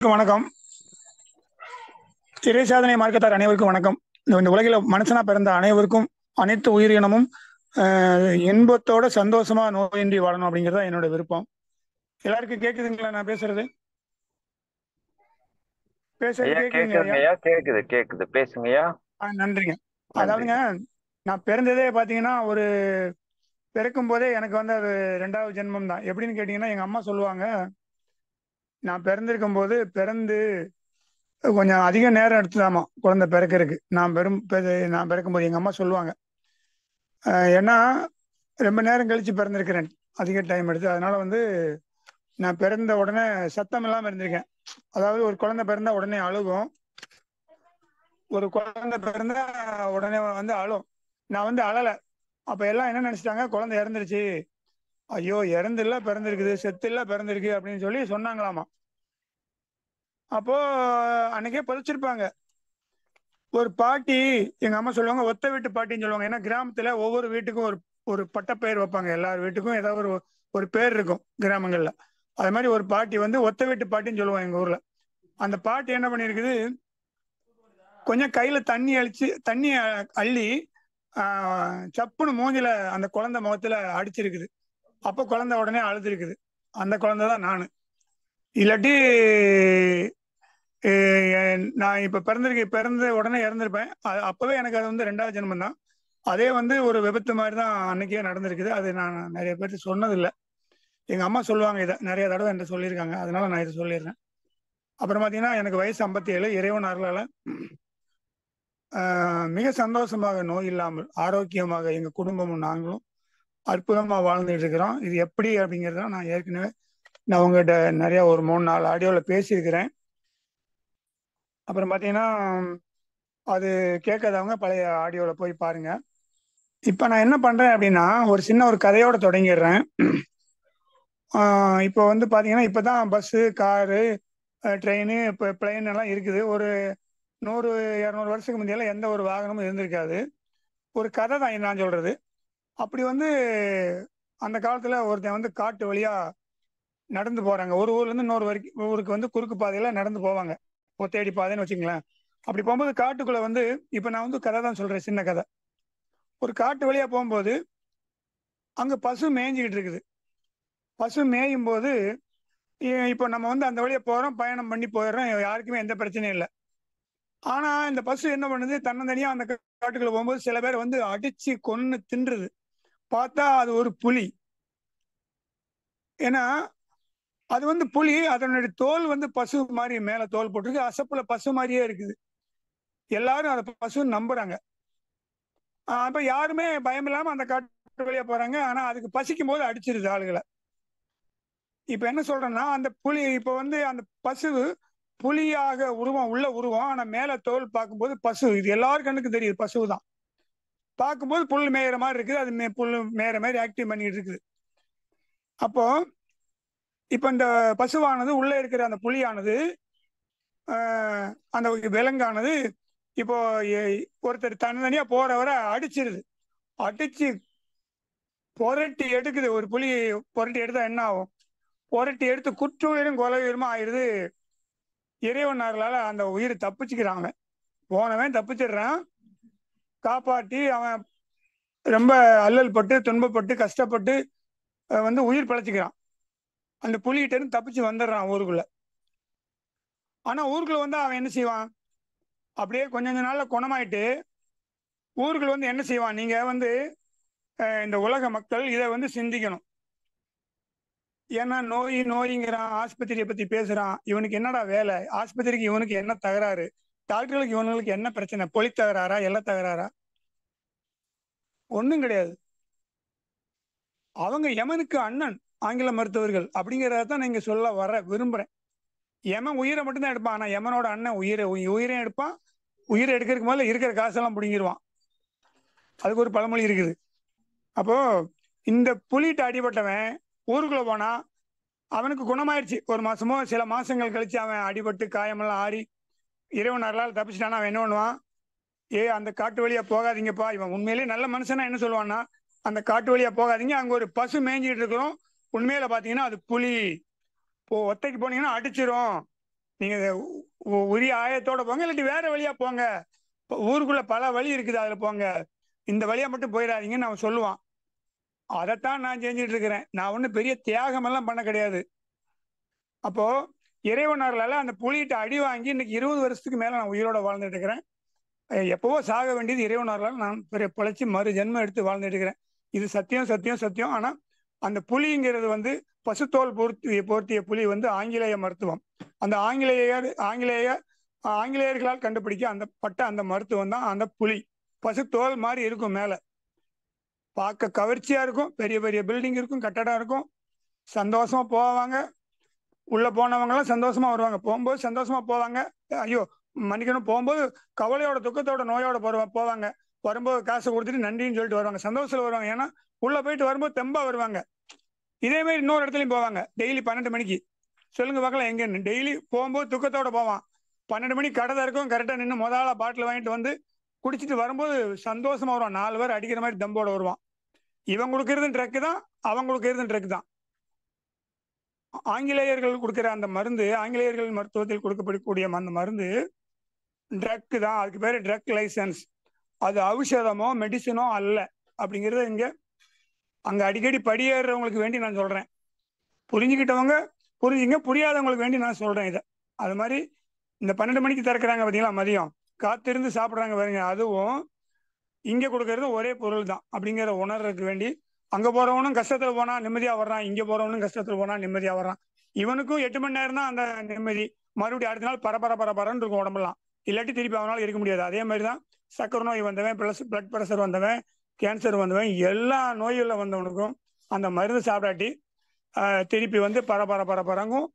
வணக்கம். இறை சாதனை மார்க்கத்தார் அனைவருக்கும் வணக்கம். இந்த உலகில மனுஷனா பிறந்த அனைவருக்கும் அனைத்து உயிரினமும் இன்பத்தோட சந்தோஷமா நோயின்றி வாழணும் அப்படிங்கிறது தான் என்னோட விருப்பம். எல்லாருக்கும் கேக்குதுங்களா நான் பேசுறது? பேசுறது ஐயா கேக்குதுங்களா ஐயா? கேக்குதுங்கய்யா, கேக்குது கேக்குது, பேசுங்கய்யா. நன்றிங்க. அதாவதுங்க, நன்றிங்க. நான் பிறந்ததே பாத்தீங்கன்னா பிறக்கும் போதே எனக்கு அது 2வது ஜென்மம் தான். எப்படின்னு கேட்டீங்கன்னா, எங்க அம்மா சொல்லுவாங்க, நான் பிறந்திருக்கும் போது பிறந்து கொஞ்சம் அதிக நேரம் எடுத்துதாமா குழந்தை பிறக்கறதுக்கு. நான் பிறக்கும்போது எங்க அம்மா சொல்லுவாங்க. ஏன்னா ரொம்ப நேரம் கழிச்சு பிறந்திருக்கிறேன். அதிக டைம் எடுத்து. அதனால நான் பிறந்த உடனே சத்தம் இல்லாம இருந்திருக்கேன். அதாவது ஒரு குழந்தை பிறந்தா உடனே அழுகும். ஒரு குழந்தை பிறந்தா உடனே அழும். நான் அழல. அப்ப எல்லாம் என்ன நினைச்சிட்டாங்க, குழந்தை இறந்துருச்சு. ஐயோ, இறந்து இல்ல பிறந்திருக்குது, செத்து இல்ல பிறந்திருக்கு அப்படின்னு சொல்லி சொன்னாங்களாமா. அப்போ அன்னைக்கே பதிச்சிருப்பாங்க. ஒரு பாட்டி, எங்க அம்மா சொல்லுவாங்க, ஒத்த வீட்டு பாட்டின்னு சொல்லுவாங்க. ஏன்னா கிராமத்துல ஒவ்வொரு வீட்டுக்கும் ஒரு ஒரு பட்டப்பெயர் வைப்பாங்க. எல்லார் வீட்டுக்கும் ஏதாவது ஒரு ஒரு பேர் இருக்கும் கிராமங்கள்ல. அது மாதிரி ஒரு பாட்டி ஒத்த வீட்டு பாட்டின்னு சொல்லுவாங்க எங்க ஊர்ல. அந்த பாட்டி என்ன பண்ணிருக்குது, கொஞ்சம் கையில தண்ணி அள்ளி சப்புன்னு மூஞ்சில அந்த குழந்தை முகத்துல அடிச்சிருக்குது. அப்ப குழந்தை உடனே அழுது. அந்த குழந்தை தான் நானு. இல்லாட்டி நான் இப்ப பிறந்த உடனே இறந்திருப்பேன். அப்பவே எனக்கு அது 2வது ஜென்மம் தான். அதே ஒரு விபத்து மாதிரி தான் அன்னைக்கே நடந்திருக்குது. அது நான் நிறைய பேருக்கு சொன்னது இல்ல. எங்க அம்மா சொல்லுவாங்க, இதை நிறைய தடவை என்கிட்ட சொல்லியிருக்காங்க. அதனால நான் இதை சொல்லிடுறேன். அப்புறம் பாத்தீங்கன்னா, எனக்கு வயசு 57. இறைவன் அருளால மிக சந்தோஷமாக, நோய் இல்லாமல் ஆரோக்கியமாக எங்க குடும்பமும் நாங்களும் அற்புதமா வாழ்ந்துட்டு இருக்கிறோம். இது எப்படி அப்படிங்கறத நான் உங்ககிட்ட நிறைய ஒரு 3-4 ஆடியோல பேசியிருக்கிறேன். அப்புறம் பாத்தீங்கன்னா, அது கேட்காதவங்க பழைய ஆடியோல போய் பாருங்க. இப்ப நான் என்ன பண்றேன் அப்படின்னா, ஒரு சின்ன ஒரு கதையோட தொடங்கிடுறேன். இப்போ பாத்தீங்கன்னா, இப்பதான் பஸ்ஸு, காரு, ட்ரெயின், இப்போ பிளைன் எல்லாம் இருக்குது. ஒரு 100-200 வருஷத்துக்கு முந்தையெல்லாம் எந்த ஒரு வாகனமும் இருந்திருக்காது. ஒரு கதை தான் நான் சொல்றது. அப்படி அந்த காலத்துல ஒருத்தன் காட்டு வழியா நடந்து போறாங்க. ஒரு ஊர்ல இருந்து இன்னொரு ஊருக்கு குறுக்கு பாதையில நடந்து போவாங்க. ஒத்தையடி பாதைன்னு வச்சுங்களேன். அப்படி போகும்போது காட்டுக்குள்ள இப்ப நான் கதை தான் சொல்றேன், சின்ன கதை. ஒரு காட்டு வழியா போகும்போது அங்க பசு மேய்ஞ்சிக்கிட்டு இருக்குது. பசு மேயும் போது இப்போ நம்ம அந்த வழியா போறோம், பயணம் பண்ணி போயிடுறோம், யாருக்குமே எந்த பிரச்சனையும் இல்லை. ஆனா இந்த பசு என்ன பண்ணுது, தன்னந்தனியா அந்த காட்டுக்குள்ள போகும்போது சில பேர் அடிச்சு கொன்னு தின்றுது. பார்த்தா அது ஒரு புலி. ஏன்னா அது புலி, அதனுடைய தோல் பசு மாதிரி மேல தோல் போட்டிருக்கு, அசப்புல பசு மாதிரியே இருக்குது. எல்லாரும் அதை பசு நம்புறாங்க. அப்ப யாருமே பயம் இல்லாம அந்த காட்டு வழியா போறாங்க. ஆனா அதுக்கு பசிக்கும் போது அடிச்சிருது ஆளுகளை. இப்ப என்ன சொல்றேன்னா, அந்த புலி இப்ப அந்த பசு புலியாக உருவம், ஆனா மேல தோல் பார்க்கும்போது பசு. இது எல்லாரும் கண்ணுக்கு தெரியுது, பசு தான். பார்க்கும்போது புல் மேயிற மாதிரி இருக்குது. அது புல் மேயிற மாதிரி ஆக்டிவ் பண்ணிட்டு இருக்குது. அப்போ இப்ப இந்த பசுவானது உள்ள இருக்கிற அந்த புலியானது, அந்த விலங்கானது இப்போ ஒருத்தர் தனித்தனியா போறவரை அடிச்சிருது. அடிச்சு புரட்டி எடுக்குது. ஒரு புலி புரட்டி எடுத்தா என்ன ஆகும்? புரட்டி எடுத்து குற்றுயிரும் கொலையுயிருமா ஆயிடுது. இறைவன் அருளால அந்த உயிர் தப்பிச்சுக்கிறாங்க. போனவன் தப்பிச்சிடுறான். காப்பாற்றி அவன் ரொம்ப அல்லல் பட்டு, துன்பப்பட்டு, கஷ்டப்பட்டு உயிர் பிழைச்சிக்கிறான். அந்த புலிகிட்ட இருந்து தப்பிச்சு வந்துடுறான் ஊருக்குள்ள. ஆனா ஊருக்குள்ள அவன் என்ன செய்வான்? அப்படியே கொஞ்ச நாள்ல குணமாயிட்டு ஊருக்குள்ள என்ன செய்வான்? நீங்க இந்த உலக மக்கள் இதை சிந்திக்கணும். ஏன்னா நோய்ங்கிறான், ஆஸ்பத்திரியை பத்தி பேசுறான். இவனுக்கு என்னடா வேலை? ஆஸ்பத்திரிக்கு இவனுக்கு என்ன தகராறு? டாக்டர்களுக்கு இவனுக்கு என்ன பிரச்சனை? பொலி தகராறா, எல்ல தகராறா? ஒண்ணும் கிடையாது. அவங்க யமனுக்கு அண்ணன், ஆங்கில மருத்துவர்கள் அப்படிங்கிறதான் நீங்க சொல்ல விரும்புறேன். யமன் உயிரை மட்டும்தான் எடுப்பான். ஆனா யமனோட அண்ணன் உயிரையும் எடுப்பான். உயிரை எடுக்கிறதுக்கு முதல்ல இருக்கிற காசெல்லாம் பிடிங்கிருவான். அதுக்கு ஒரு பழமொழி இருக்குது. அப்போ இந்த புலிட்டு அடிபட்டவன் ஊருக்குள்ள போனா அவனுக்கு குணமாயிருச்சு. ஒரு மாசமோ சில மாசங்கள் கழிச்சு அவன் அடிபட்டு காயமெல்லாம் ஆறி இறைவன் அருளால் தப்பிச்சிட்டானா, அவன் என்ன பண்ணுவான்? அந்த காட்டு வழியா போகாதீங்கப்பா. இவன் உண்மையிலேயே நல்ல மனுஷனா என்ன சொல்லுவான்னா, அந்த காட்டு வழியா போகாதீங்க, அங்க ஒரு பசு மேய்ஞ்சிட்டு இருக்கிறோம். உண்மையில பாத்தீங்கன்னா அது புலி. ஒத்தைக்கு போனீங்கன்னா அடிச்சிரும். நீங்க உரிய ஆயத்தோட போங்க, இல்லாட்டி வேற வழியா போங்க. ஊருக்குள்ள பல வழி இருக்குது, அதுல போங்க. இந்த வழியா மட்டும் போயிடாதீங்கன்னு அவன் சொல்லுவான். அதைத்தான் நான் செஞ்சுட்டு இருக்கிறேன். நான் ஒன்றும் பெரிய தியாகம் எல்லாம் பண்ண கிடையாது. அப்போ இறைவனர்களால அந்த புலிகிட்ட அடி வாங்கி இன்னைக்கு 20 வருஷத்துக்கு மேல நான் உயிரோட வாழ்ந்துட்டு இருக்கிறேன். எப்பவோ சாக வேண்டியது இறைவனர்களால் நான் பிழைச்சி மறு ஜென்மம் எடுத்து வாழ்ந்துட்டு இருக்கிறேன். இது சத்தியம் சத்தியம் சத்தியம். ஆனா அந்த புலிங்கிறது வந்து பசுத்தோல் போர்த்திய புலி வந்து ஆங்கிலேய மருத்துவம். அந்த ஆங்கிலேயர்களால் கண்டுபிடிக்க அந்த மருத்துவம் தான் அந்த புலி. பசுத்தோல் மாதிரி இருக்கும், மேல பார்க்க கவர்ச்சியா இருக்கும், பெரிய பெரிய பில்டிங் இருக்கும், கட்டடம் இருக்கும், சந்தோஷமா போவாங்க. உள்ள போனவங்க எல்லாம் சந்தோஷமா வருவாங்க, போகும்போது சந்தோஷமா போவாங்க. ஐயோ மன்னிக்கணும், போகும்போது கவலையோட துக்கத்தோட நோயோட போவாங்க. வரும்போது காசை கொடுத்துட்டு நன்றின்னு சொல்லிட்டு வருவாங்க, சந்தோஷத்துல வருவாங்க. ஏன்னா உள்ள போயிட்டு வரும்போது தெம்பா வருவாங்க. இதே மாதிரி இன்னொரு இடத்துலயும் போவாங்க, டெய்லி 12 மணிக்கு. சொல்லுங்க பார்க்கலாம் எங்கன்னு. டெய்லி போகும்போது துக்கத்தோட போவான், 12 மணிக்கு கடை இருக்கும், கரெக்டா நின்று முதல்ல பாட்டில் வாங்கிட்டு வந்து குடிச்சிட்டு வரும்போது சந்தோஷமா வருவான். 4 பேர் அடிக்கிற மாதிரி தம்போட வருவான். இவன் கொடுக்கறது ட்ரக் தான், அவன் கொடுக்கறது ட்ரக் தான். ஆங்கிலேயர்கள் கொடுக்கிற அந்த மருந்து, ஆங்கிலேயர்கள் மருத்துவத்தில் கொடுக்கப்படக்கூடிய அந்த மருந்து ட்ரக் தான். அதுக்கு பேரு ட்ரக் லைசன்ஸ். அது ஔஷதமோ மெடிசனோ அல்ல அப்படிங்கிறத இங்க அங்க அடிக்கடி படியேறவங்களுக்கு வேண்டி நான் சொல்றேன். புரிஞ்சுக்கிட்டவங்க புரிஞ்சுங்க, புரியாதவங்களுக்கு வேண்டி நான் சொல்றேன் இதை. அது மாதிரி இந்த 12 மணிக்கு திறக்கிறாங்க பார்த்தீங்களா, மதியம் காத்திருந்து சாப்பிட்றாங்க பாருங்க, அதுவும் இங்க கொடுக்கறது ஒரே பொருள் தான் அப்படிங்கிற உணர்றதுக்கு வேண்டி அங்க போறவனும் கஷ்டத்துல போனா நிம்மதியா வர்றான், இங்க போறவனும் கஷ்டத்துல போனா நிம்மதியா வர்றான். இவனுக்கும் 8 மணி நேரம் தான் அந்த நிம்மதி. மறுபடியும் அடுத்த நாள் பரபரன்னு இருக்கும் உடம்பெல்லாம். இல்லாட்டி திருப்பி அவனால இருக்க முடியாது. அதே மாதிரிதான் சக்கரை நோய் வந்தவன், பிளட் பிரஷர் வந்தவன், கேன்சர் வந்தவன், எல்லா நோய்கள்ல வந்தவனுக்கும் அந்த மருந்து சாப்பிடாட்டி திருப்பி வந்து பரங்கும்,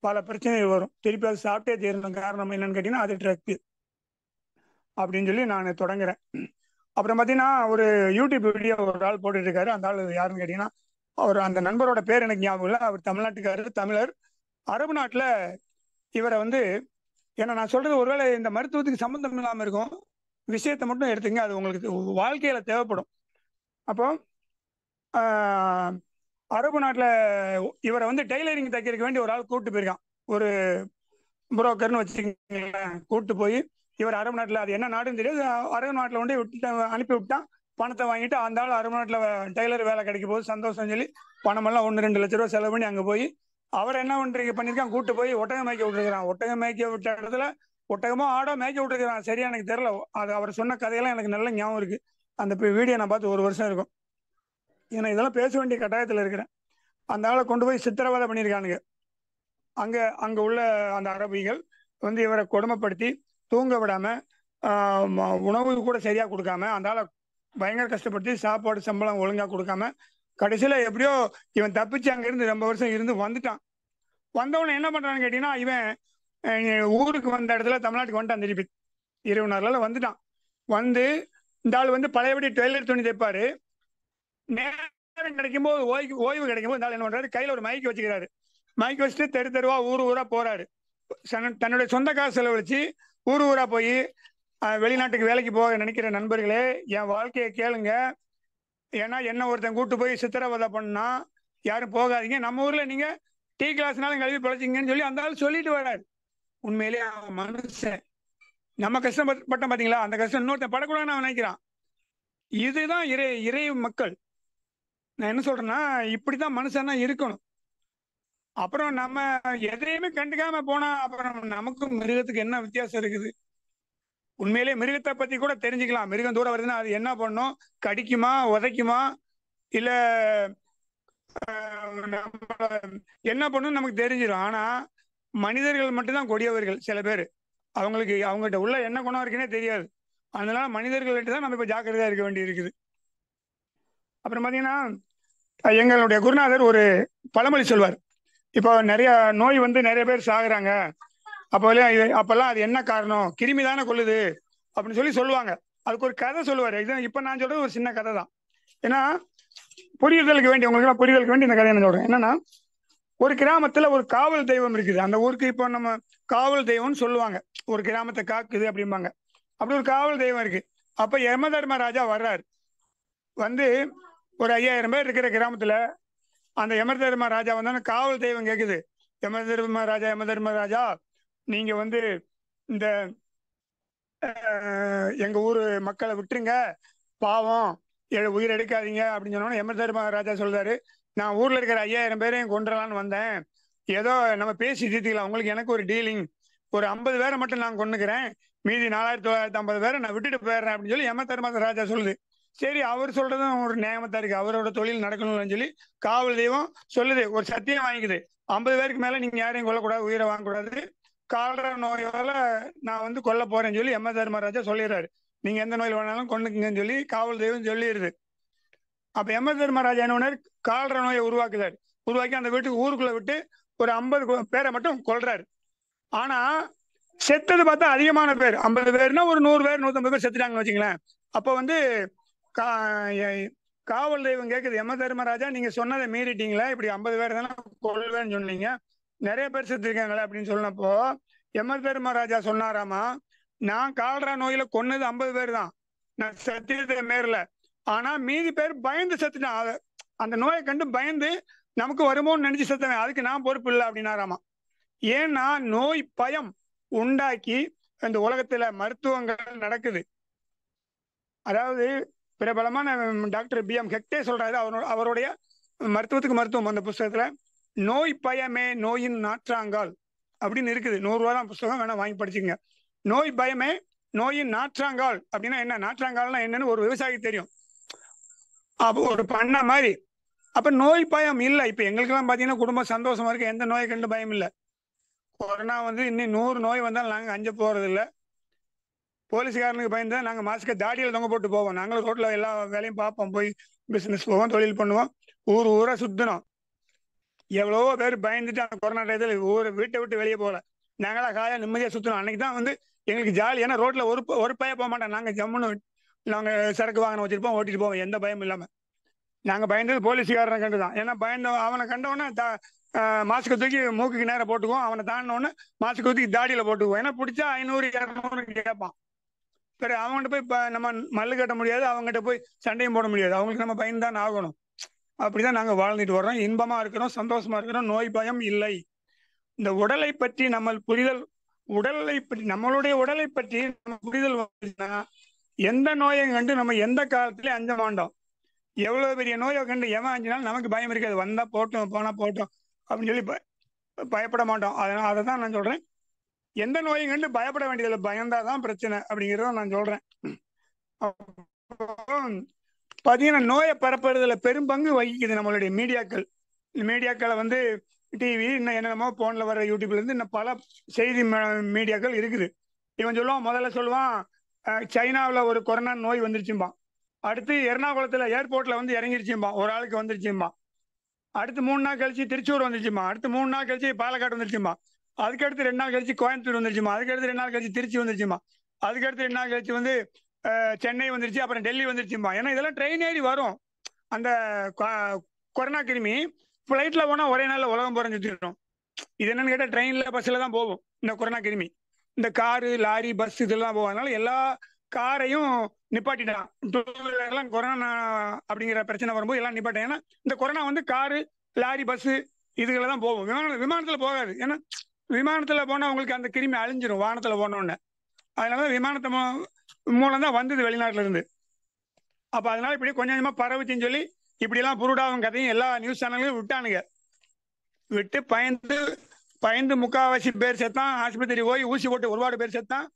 பல பிரச்சனைகள் வரும். திருப்பி அது சாப்பிட்டே தீரணும். காரணம் என்னன்னு கேட்டீங்கன்னா அது ட்ரக் அப்படின்னு சொல்லி நான் தொடங்குறேன். அப்புறம் பார்த்தீங்கன்னா ஒரு யூடியூப் வீடியோ ஒரு ஆள் போட்டுட்டு இருக்காரு. அந்த ஆள் யாருன்னு கேட்டீங்கன்னா, அவர் அந்த நண்பரோட பேர் எனக்கு ஞாபகம் இல்லை. அவர் தமிழ்நாட்டுக்காரர், தமிழர். அரபு நாட்டில் இவரை வந்து, ஏன்னா நான் சொல்றது ஒருவேளை இந்த மருத்துவத்துக்கு சம்மந்தம் இல்லாமல் இருக்கும், விஷயத்தை மட்டும் எடுத்துங்க, அது உங்களுக்கு வாழ்க்கையில தேவைப்படும். அப்போ அரபு நாட்டில் இவரை வந்து டெய்லரிங் தைக்கிறதுக்கு வேண்டி ஒரு ஆள் கூப்பிட்டு போயிருக்கான். ஒரு புரோக்கர்னு வச்சுக்கீங்களேன். கூப்பிட்டு போய் இவர் அரபு நாட்டில், அது என்ன நாடுன்னு தெரியாது, அரபு நாட்டில் கொண்டு விட்டு அனுப்பி விட்டான். பணத்தை வாங்கிட்டு அந்த ஆள் அரபு நாட்டில் டெய்லர் வேலை கிடைக்கும் போது சந்தோஷம் சொல்லி பணமெல்லாம் 1-2 லட்ச ரூபா செலவு பண்ணி அங்கே போய் அவர் என்ன பண்ணியிருக்கான், கூப்பிட்டு போய் ஒட்டகம் மேய்க்க விட்டுருக்கிறான். ஒட்டகம் மேய்க்க விட்ட இடத்துல ஒட்டகமோ ஆடோ மேய்க்க விட்டுருக்கிறான். சரியா எனக்கு தெரியல. அது அவர் சொன்ன கதையெல்லாம் எனக்கு நல்ல ஞாபகம் இருக்கு. அந்த வீடியோ நான் பார்த்து 1 வருஷம் இருக்கும். ஏன்னா இதெல்லாம் பேச வேண்டிய கட்டாயத்தில் இருக்கிறேன். அந்த ஆளை கொண்டு போய் சித்திரவதை பண்ணியிருக்கானுங்க. அங்க உள்ள அந்த அரபிகள் வந்து இவரை கொடுமைப்படுத்தி தூங்க விடாம, உணவு கூட சரியா கொடுக்காம, அந்த ஆளை பயங்கர கஷ்டப்படுத்தி சாப்பாடு சம்பளம் ஒழுங்கா கொடுக்காம, கடைசியில எப்படியோ இவன் தப்பிச்சு அங்க இருந்து ரொம்ப வருஷம் இருந்து வந்துட்டான். வந்தவன என்ன பண்றான்னு கேட்டீங்கன்னா, இவன் ஊருக்கு வந்த இடத்துல தமிழ்நாட்டுக்கு வந்துட்டான். திருப்பி 20 நாள்ல வந்துட்டான். வந்து இந்த ஆள் வந்து பழையபடி டெய்லர் துணி தைப்பாரு. நேரம் கிடைக்கும் போது, ஓய்வு கிடைக்கும் போது இந்த ஆள் என்ன பண்றாரு, கையில ஒரு மைக் வச்சுக்கிறாரு. மைக் வச்சுட்டு தெரு தெருவா ஊரா போறாரு. தன்னுடைய சொந்த காசு செலவழிச்சு ஊரா போய், வெளிநாட்டுக்கு வேலைக்கு போக நினைக்கிற நண்பர்களே என் வாழ்க்கையை கேளுங்க. ஏன்னா என்ன ஒருத்தன் கூட்டு போய் சித்திரவதை பண்ணா யாரும் போகாதீங்க. நம்ம ஊர்ல நீங்க டீ கிளாஸ்னாலும் கழுவி பழச்சிங்கன்னு சொல்லி அந்த ஆள் சொல்லிட்டு வர்றாரு. உண்மையிலேயே அவன் மனுஷன். நம்ம கஷ்டப்பட்டோம் பாத்தீங்களா, அந்த கஷ்டம் இன்னொருத்தன் படக்கூடாதுன்னு அவன் நினைக்கிறான். இதுதான் இறை மக்கள். நான் என்ன சொல்றேன்னா, இப்படிதான் மனுஷன்னா இருக்கணும். அப்புறம் நம்ம எதையுமே கண்டுக்காம போனா அப்புறம் நமக்கும் மிருகத்துக்கு என்ன வித்தியாசம் இருக்குது? உண்மையிலேயே மிருகத்தை பத்தி கூட தெரிஞ்சுக்கலாம். மிருகம் தூரம் வருதுன்னா அது என்ன பண்ணும், கடிக்குமா, உதைக்குமா, இல்ல என்ன பண்ணும் நமக்கு தெரிஞ்சிடும். ஆனா மனிதர்கள் மட்டும்தான் கொடியவர்கள். சில பேர் அவங்ககிட்ட உள்ள என்ன குணம் இருக்குன்னே தெரியாது. அதனால மனிதர்கள்ட்ட தான் நம்ம இப்ப ஜாக்கிரதையா இருக்க வேண்டி இருக்குது. அப்புறம் பாத்தீங்கன்னா, எங்களுடைய குருநாதர் ஒரு பழமொழி சொல்வார். இப்போ நிறைய நோய் வந்து நிறைய பேர் சாகுறாங்க, அப்பெல்லாம் அது என்ன காரணம், கிருமி தானே கொள்ளுது அப்படின்னு சொல்லுவாங்க. அதுக்கு ஒரு கதை சொல்லுவாரு. இது இப்ப நான் சொல்றது ஒரு சின்ன கதை தான். ஏன்னா புரிதலுக்கு வேண்டி, உங்களுக்கு புரிதலுக்கு வேண்டி இந்த கதையை நான் சொல்றேன். என்னன்னா, ஒரு கிராமத்துல ஒரு காவல் தெய்வம் இருக்குது. அந்த ஊருக்கு இப்போ நம்ம காவல் தெய்வம்னு சொல்லுவாங்க. ஒரு கிராமத்தை காக்குது அப்படிம்பாங்க. அப்படி ஒரு காவல் தெய்வம் இருக்கு. அப்ப யமதர்மராஜா வர்றாரு. வந்து ஒரு 5000 பேர் இருக்கிற கிராமத்துல அந்த யமதர்மராஜா வந்தாலும் காவல் தெய்வம் கேக்குது, யமதர்மராஜா நீங்க வந்து இந்த எங்க ஊரு மக்களை விட்டுருங்க, பாவம், உயிர் எடுக்காதீங்க அப்படின்னு சொன்னோன்னே யமதர்மராஜா சொல்றாரு, நான் ஊர்ல இருக்கிற 5000 பேரையும் கொண்டுலான்னு வந்தேன். ஏதோ நம்ம பேசி தீர்த்துக்கலாம். உங்களுக்கு எனக்கு ஒரு டீலிங். ஒரு 50 பேரை மட்டும் நான் கொன்னுக்கிறேன். மீதி 4950 பேரை நான் விட்டுட்டு போயிடுறேன் அப்படின்னு சொல்லி யமதர்மராஜா சொல்லுது. சரி, அவர் சொல்றதும் ஒரு நியாயமா இருக்கு. அவரோட தொழில் நடக்கணும்னு சொல்லி காவல் தெய்வம் சொல்லுது. ஒரு சத்தியம் வாங்கிக்குது. 50 பேருக்கு மேல நீங்க யாரையும் கொல்லக்கூடாது, உயிரை வாங்கக்கூடாது. கால்ரா நோயால நான் வந்து கொல்ல போறேன்னு சொல்லி யமதர்மராஜா சொல்லிடுறாரு. நீங்க எந்த நோயில் வேணாலும் கொண்டுக்குங்கன்னு சொல்லி காவல் தெய்வம் சொல்லிடுது. அப்ப யமதர்மராஜா என்ன கால்ரா நோயை உருவாக்குறாரு. உருவாக்கி அந்த வீட்டுக்கு ஊருக்குள்ள விட்டு ஒரு 50 பேரை மட்டும் கொல்றாரு. ஆனா செத்தது பார்த்தா அதிகமான பேர். 50 பேர்னா ஒரு 100 பேர் 150 பேர் செத்துட்டாங்கன்னு வச்சுங்களேன். அப்ப வந்து காவல் தெய்வம் கேக்குது, யம தர்மராஜா நீங்க சொன்னதை மீறிட்டீங்களா? இப்படி 50 பேர் தானே கொல்வேன்னு சொன்னீங்க, நிறைய பேர் செத்துருக்காங்களே அப்படின்னு சொன்னப்போ யம தர்மராஜா சொன்னாராமா, நான் கால்ரா நோயில கொன்னது 50 பேர் தான், நான் சத்தியத்தை மேறல. ஆனா மீதி பேர் பயந்து செத்துட்டான். அந்த நோயை கண்டு பயந்து நமக்கு வருமோன்னு நினைச்சு செத்தவன், அதுக்கு நான் பொறுப்பு இல்லை அப்படின்னாராமா. ஏன்னா நோய் பயம் உண்டாக்கி இந்த உலகத்துல மருத்துவங்கள் நடக்குது. அதாவது பிரபலமான டாக்டர் பி.எம். ஹெக்டே சொல்றாரு, அவருடைய மருத்துவத்துக்கு மருத்துவம் அந்த புஸ்தகத்துல, நோய் பயமே நோயின் நாற்றாங்கால் அப்படின்னு இருக்குது. 100 ரூபா தான் புஸ்தகம், வேணா வாங்கி படிச்சுங்க. நோய் பயமே நோயின் நாற்றாங்கால் அப்படின்னா என்ன, நாற்றாங்கால்னா என்னன்னு ஒரு விவசாயி தெரியும். அப்போ ஒரு பண்ண மாதிரி. அப்ப நோய் பயம் இல்லை. இப்ப எங்களுக்கு எல்லாம் பாத்தீங்கன்னா குடும்பம் சந்தோஷமா இருக்கு, எந்த நோயை கண்டு பயம் இல்லை. கொரோனா வந்து இன்னும் 100 நோய் வந்தாலும் நாங்க அஞ்ச போறது இல்லை. போலீஸ்காரனுக்கு பயந்து நாங்க மாஸ்க தாடியில் தொங்க போட்டு போவோம். நாங்களும் ரோட்ல எல்லா வேலையும் பார்ப்போம், போய் பிசினஸ் போவோம், தொழில் பண்ணுவோம், ஊர் ஊரா சுத்தணும். எவ்வளவோ பேர் பயந்துட்டு அந்த கொரோனா டயத்தில் ஊர் வீட்டை விட்டு வெளியே போகல. நாங்களா காயா நிம்மதியா சுத்தணும். அன்னைக்கு தான் வந்து எங்களுக்கு ஜாலி. ஏன்னா ரோட்ல ஒரு பய போக மாட்டோம். நாங்க ஜம்முன்னு நாங்க சரக்கு வாகனம் வச்சிருப்போம், ஓட்டிட்டு போவோம், எந்த பயமும் இல்லாம. நாங்க பயந்தது போலீஸ்காரனை கண்டுதான். ஏன்னா பயந்த அவனை கண்டவொடனே மாஸ்கை தூக்கி மூக்குக்கு நேரம் போட்டுக்குவோம், அவனை தாண்டினோடனே மாஸ்கை தூக்கி தாடியில போட்டுக்குவோம். ஏன்னா பிடிச்சா 500 200 கேட்பான். சரி, அவங்ககிட்ட போய் நம்ம மல்லு கட்ட முடியாது, அவங்ககிட்ட போய் சண்டையும் போட முடியாது, அவங்களுக்கு நம்ம பயந்து தான் ஆகணும். அப்படிதான் நாங்க வாழ்ந்துட்டு வர்றோம். இன்பமா இருக்கிறோம், சந்தோஷமா இருக்கிறோம், நோய் பயம் இல்லை. இந்த உடலை பற்றி நம்ம புரிதல், உடலை பற்றி நம்மளுடைய உடலை பற்றி நம்ம புரிதல் வந்துச்சுன்னா எந்த நோயை கண்டு நம்ம எந்த காலத்திலயும் அஞ்ச மாட்டோம். எவ்வளவு பெரிய நோயை கண்டு எவன் அஞ்சினாலும் நமக்கு பயம் இருக்காது. வந்தா போட்டோம், போனா போட்டோம் அப்படின்னு சொல்லி பயப்பட மாட்டோம். அதனால அதை தான் நான் சொல்றேன், எந்த நோயும் கண்டு பயப்பட வேண்டியதில்லை, பயந்தாதான் பிரச்சனை அப்படிங்கிறத நான் சொல்றேன். பாத்தீங்கன்னா நோயை பரப்புறதுல பெரும் பங்கு வகிக்குது நம்மளுடைய மீடியாக்கள். மீடியாக்களை வந்து டிவி, இன்னும் என்னென்னமோ போன்ல வர யூடியூப்ல இருந்து இன்னும் பல செய்தி மீடியாக்கள் இருக்குது. இவன் சொல்லுவான், முதல்ல சொல்லுவான் சைனாவில் ஒரு கொரோனா நோய் வந்துருச்சும்பான். அடுத்து எர்ணாகுளத்துல ஏர்போர்ட்ல வந்து இறங்கிருச்சும்பான், ஒரு ஆளுக்கு வந்துருச்சும்பான். அடுத்து 3 நாள் கழிச்சு திருச்சூர் வந்துருச்சுமா, அடுத்து 3 நாள் கழிச்சு பாலக்காடு வந்துருச்சுமா, அதுக்கடுத்து 2 நாள் கழிச்சு கோயம்புத்தூர் வந்துருச்சுமா, அதுக்கடுத்து 2 நாள் கழிச்சு திருச்சி வந்துருச்சுமா, அதுக்கடுத்து 2 நாள் கழிச்சு வந்து சென்னை வந்துருச்சு, அப்புறம் டெல்லி வந்துருச்சுமா. ஏன்னா இதெல்லாம் ட்ரெயின் ஏறி வரும். அந்த கொரோனா கிருமி ஃபிளைட்ல போனா ஒரே நாள்ல உலகம் புறஞ்சுடும். இது என்னன்னு கேட்டா ட்ரெயின்ல பஸ்ல தான் போகும் இந்த கொரோனா கிருமி. இந்த காரு லாரி பஸ் இதெல்லாம் போகும். அதனால எல்லா காரையும் நிப்பாட்டிட்டான். டூ வீலர்லாம் கொரோனா அப்படிங்கிற பிரச்சனை வரும்போது எல்லாம் நிப்பாட்டான். ஏன்னா இந்த கொரோனா வந்து காரு லாரி பஸ் இதுகளை தான் போகும், விமானத்துல போகாது. ஏன்னா விமானத்துல போனா உங்களுக்கு அந்த கிருமி அழிஞ்சிரும் வானத்துல போனோடனே. அதனால விமானத்தை மூலம் தான் வந்தது வெளிநாட்டுல இருந்து. அப்ப அதனால இப்படி கொஞ்சம் கொஞ்சமா பரவுச்சுன்னு சொல்லி இப்படி எல்லாம் புருடாவும் கதையும் எல்லா நியூஸ் சேனல்லையும் விட்டானுங்க. விட்டு பயந்து பயந்து முக்காவாசி பேர் செத்தான். ஆஸ்பத்திரி போய் ஊசி போட்டு ஒருபாடு பேர் செத்தான்.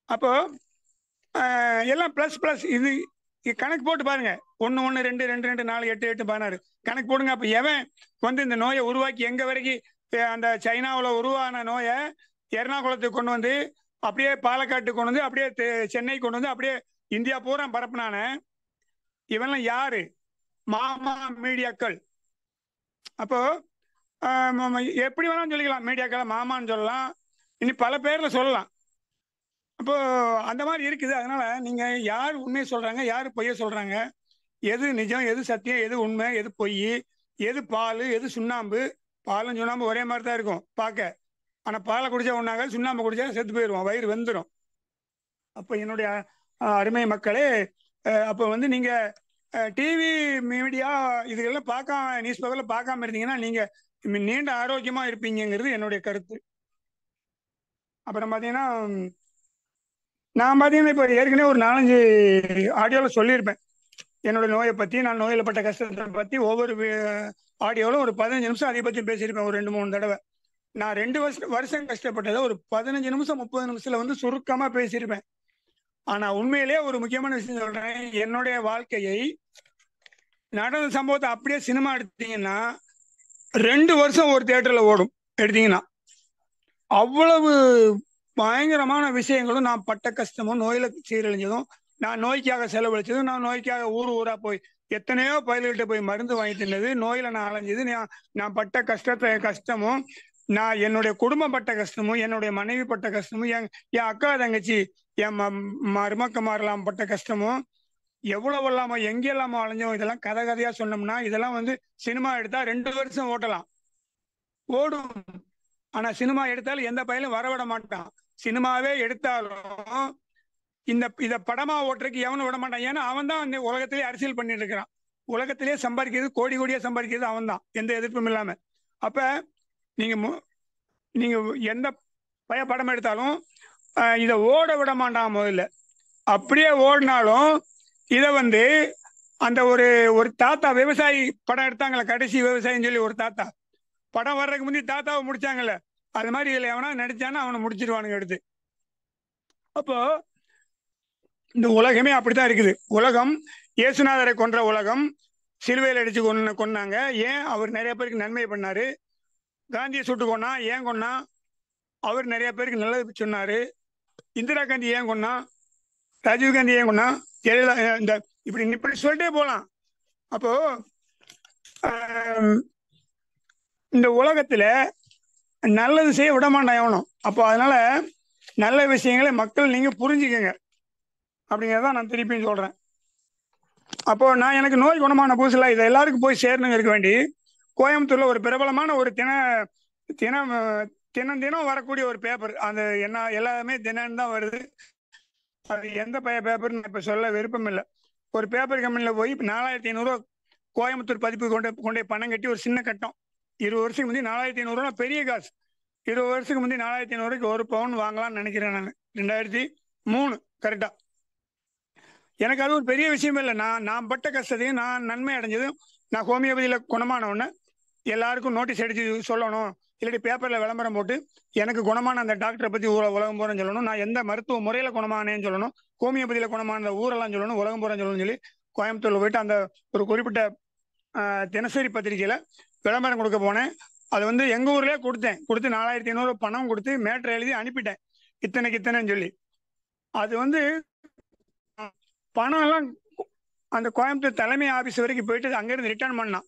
அப்போ எல்லாம் பிளஸ் பிளஸ். இது கணக்கு போட்டு பாருங்க, 1 1 2 2 2 4 8 8 16 கணக்கு போடுங்க. அப்ப எவன் வந்து இந்த நோயை உருவாக்கி எங்க வரைக்கும் அந்த சைனாவில் உருவான நோயை எர்ணாகுளத்துக்கு கொண்டு வந்து அப்படியே பாலக்காட்டுக்கு கொண்டு வந்து அப்படியே சென்னை கொண்டு வந்து அப்படியே இந்தியா பூரா பரப்புனான இவன்லாம் யாரு? மாமா மீடியாக்கள். அப்போ எப்படி வேணாலும் சொல்லிக்கலாம், மீடியாக்களை மாமான்னு சொல்லலாம், இனி பல பேர்ல சொல்லலாம். அப்போ அந்த மாதிரி இருக்குது. அதனால நீங்க யார் உண்மையை சொல்றாங்க, யாரு பொய்ய சொல்றாங்க, எது நிஜம், எது சத்தியம், எது உண்மை, எது பொய், எது பால், எது சுண்ணாம்பு. பாலும் சுண்ணாம்பு ஒரே மாதிரி தான் இருக்கும் பார்க்க. ஆனா பாலை குடிச்சா ஒன்றாக, சுண்ணாம்பு குடிச்சா செத்து போயிடுவோம், வயிறு வெந்துடும். அப்போ என்னுடைய அருமை மக்களே, அப்போ வந்து நீங்க டிவி மீடியா இதுகெல்லாம் பார்க்காம, நியூஸ் பேப்பர்ல பார்க்காம இருந்தீங்கன்னா நீங்க நீண்ட ஆரோக்கியமா இருப்பீங்கிறது என்னுடைய கருத்து. அப்புறம் பார்த்தீங்கன்னா நான் பார்த்தீங்கன்னா இப்போ ஏற்கனவே ஒரு 4-5 ஆடியோவில் சொல்லியிருப்பேன். என்னோட நோயை பற்றி, நான் நோயில் பட்ட கஷ்டத்தை பற்றி ஒவ்வொரு ஆடியோவில் ஒரு 15 நிமிஷம் அதிகபட்சம் பேசியிருப்பேன், ஒரு 2-3 தடவை. நான் 2 வருஷம் கஷ்டப்பட்டதை ஒரு 15 நிமிஷம் 30 நிமிஷத்துல வந்து சுருக்கமாக பேசியிருப்பேன். ஆனால் உண்மையிலே ஒரு முக்கியமான விஷயம் சொல்கிறேன். என்னுடைய வாழ்க்கையை நடந்த சம்பவத்தை அப்படியே சினிமா எடுத்தீங்கன்னா 2 வருஷம் ஒரு தியேட்டரில் ஓடும். எடுத்தீங்கன்னா அவ்வளவு பயங்கரமான விஷயங்களும், நான் பட்ட கஷ்டமும், நோயில சீரழிஞ்சதும், நான் நோய்க்காக செலவழிச்சதும், நான் நோய்க்காக ஊர் ஊரா போய் எத்தனையோ பயல்கிட்ட போய் மருந்து வாங்கி தின்னது, நோயில நான் அலைஞ்சது, நான் பட்ட கஷ்டமும், நான் என்னுடைய குடும்பம் பட்ட கஷ்டமும், என்னுடைய மனைவி பட்ட கஷ்டமும், என் அக்கா தங்கச்சி, என் மருமக்கமாரெல்லாம் பட்ட கஷ்டமும், எவ்வளவு இல்லாம எங்கெல்லாமோ அலைஞ்சோம். இதெல்லாம் கதை கதையா சொன்னோம்னா இதெல்லாம் வந்து சினிமா எடுத்தா 2 வருஷம் ஓட்டலாம், ஓடும். ஆனா சினிமா எடுத்தாலும் எந்த பையனும் வரவிட மாட்டான். சினிமாவே எடுத்தாலும் இத படமா ஓட்டுறதுக்கு எவனும் விட மாட்டான். ஏன்னா அவன் தான் இந்த உலகத்திலே அரசியல் பண்ணிட்டு இருக்கிறான். உலகத்திலே சம்பாதிக்கிறது, கோடி கோடியா சம்பாதிக்கிறது அவன் தான், எந்த எதிர்ப்பும் இல்லாம. அப்ப நீங்க நீங்க எந்த படம் எடுத்தாலும் இதை ஓட விட மாட்டான் முதல்ல. அப்படியே ஓடினாலும் இதை வந்து அந்த ஒரு தாத்தா விவசாயி படம் எடுத்தாங்களே, கடைசி விவசாயின்னு சொல்லி ஒரு தாத்தா படம் வர்றதுக்கு முந்தைய தாத்தாவை முடிச்சாங்கல்ல, அது மாதிரி இதுல எவனா நடிச்சானா அவனை முடிச்சிருவானுங்க எடுத்து. அப்போ இந்த உலகமே அப்படித்தான் இருக்குது. உலகம் இயேசுநாதரை கொன்ற உலகம், சிலுவையில் அடிச்சு கொன்னாங்க. ஏன்? அவர் நிறைய பேருக்கு நன்மை பண்ணாரு. காந்தியை சுட்டு கொன்னா, ஏன் கொன்னா? அவர் நிறைய பேருக்கு நல்லது சொன்னாரு. இந்திரா காந்தி ஏன் கொன்னா? ராஜீவ் காந்தி ஏன் கொன்னா? இந்த இப்படி சொல்லிட்டே போலாம். அப்போ இந்த உலகத்துல நல்லது செய்ய விட மாட்டான் எவனும். அப்போ அதனால நல்ல விஷயங்களை மக்கள் நீங்க புரிஞ்சுக்கங்க அப்படிங்கிறதான் நான் திருப்பியும் சொல்றேன். அப்போ நான் எனக்கு நோய் குணமான புதுசுல இதை எல்லாருக்கும் போய் சேரணுங்க இருக்க வேண்டி கோயம்புத்தூர்ல ஒரு பிரபலமான ஒரு தினம் வரக்கூடிய ஒரு பேப்பர், அந்த என்ன எல்லாமே தினம் தான் வருது. அது எந்த பேப்பர்னு இப்ப சொல்ல விருப்பம் இல்லை. ஒரு பேப்பர் கம்பெனில போய் 4500 கோயம்புத்தூர் பதிப்பு கொண்டே பணம் கட்டி ஒரு சின்ன கட்டம். 20 வருஷத்துக்கு முந்தைய 4500 பெரிய காசு. 20 வருஷத்துக்கு முந்தைய 4500 ஒரு பவுன் வாங்கலாம்னு நினைக்கிறேன் நான். 2003 கரெக்டா. எனக்கு அது ஒரு பெரிய விஷயம் இல்லை. நான் பட்ட கஷ்டத்தையும் நான் நன்மை அடைஞ்சதும், நான் ஹோமியோபதியில குணமானவொன்னு எல்லாருக்கும் நோட்டீஸ் அடிச்சு சொல்லணும், இல்லாட்டி பேப்பர்ல விளம்பரம் போட்டு எனக்கு குணமான அந்த டாக்டரை பத்தி உலகம் போறேன்னு சொல்லணும், நான் எந்த மருத்துவ முறையில குணமானேன்னு சொல்லணும், ஹோமியோபதியில குணமான ஊரெல்லாம் சொல்லணும், உலகம் போறேன்னு சொல்லணும்னு சொல்லி கோயம்புத்தூர்ல போயிட்டு அந்த ஒரு குறிப்பிட்ட தினசரி பத்திரிகையில விளம்பரம் கொடுக்க போனேன். அது வந்து எங்க ஊர்லயே கொடுத்து 4500 பணம் கொடுத்து மேட்டர் எழுதி அனுப்பிட்டேன், இத்தனைன்னு சொல்லி. அது வந்து பணம் எல்லாம் அந்த கோயம்புத்தூர் தலைமை ஆபீஸ் வரைக்கும் போயிட்டு அங்கிருந்து ரிட்டர்ன் பண்ணான்.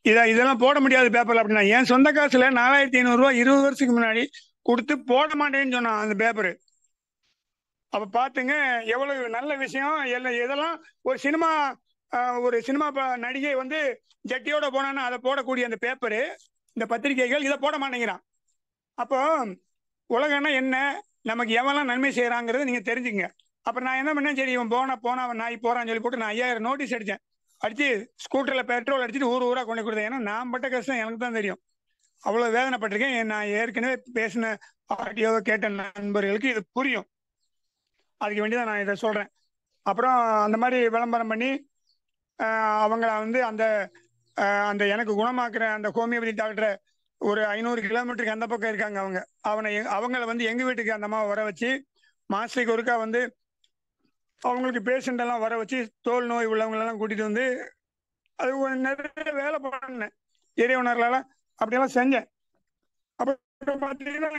இதெல்லாம் போட முடியாது பேப்பர்ல அப்படின்னா, என் சொந்த காசுல 4500 20 வருஷத்துக்கு முன்னாடி கொடுத்து போட மாட்டேன்னு சொன்னான் அந்த பேப்பரு. அப்ப பாத்துங்க எவ்வளவு நல்ல விஷயம். இதெல்லாம் ஒரு சினிமா நடிகை வந்து ஜட்டியோட போனான்னு அதை போடக்கூடிய அந்த பேப்பரு, இந்த பத்திரிகைகள் இதை போட மாட்டேங்கிறான். அப்போ உலகம்னா என்ன, நமக்கு எவெல்லாம் நன்மை செய்யறாங்கிறது நீங்க தெரிஞ்சுங்க. அப்புறம் நான் என்ன பண்ணேன், சரி இவன் போனா அவன் நாய் போறான்னு சொல்லி போட்டு நான் 5000 நோட்டீஸ் அடிச்சு ஸ்கூட்டர்ல பெட்ரோல் அடிச்சுட்டு ஊரா கொண்டு கொடுத்தேன். ஏன்னா நான் பட்ட கஷ்டம் எனக்கு தான் தெரியும். அவ்வளவு வேதனைப்பட்டிருக்கேன். நான் ஏற்கனவே பேசின ஆடியோவை கேட்ட நண்பர்களுக்கு இது புரியும். அதுக்கு வேண்டிதான் நான் இதை சொல்றேன். அப்புறம் அந்த மாதிரி விளம்பரம் பண்ணி அவங்கள வந்து அந்த எனக்கு குணமாக்குற அந்த ஹோமியோபதி டாக்டரை ஒரு 500 கிலோமீட்டருக்கு அந்த பக்கம் இருக்காங்க. அவங்கள வந்து எங்க வீட்டுக்கு அந்த அம்மா வர வச்சு மாசத்துக்கு ஒருக்கா வந்து அவங்களுக்கு பேஷண்ட் எல்லாம் வர வச்சு தோல் நோய் உள்ளவங்களெல்லாம் கூட்டிட்டு வந்து அது நிறைய வேலை பண்ணேன். இறைவனர்களால அப்படியெல்லாம் செஞ்சேன். அப்புறம் பார்த்தீங்கன்னா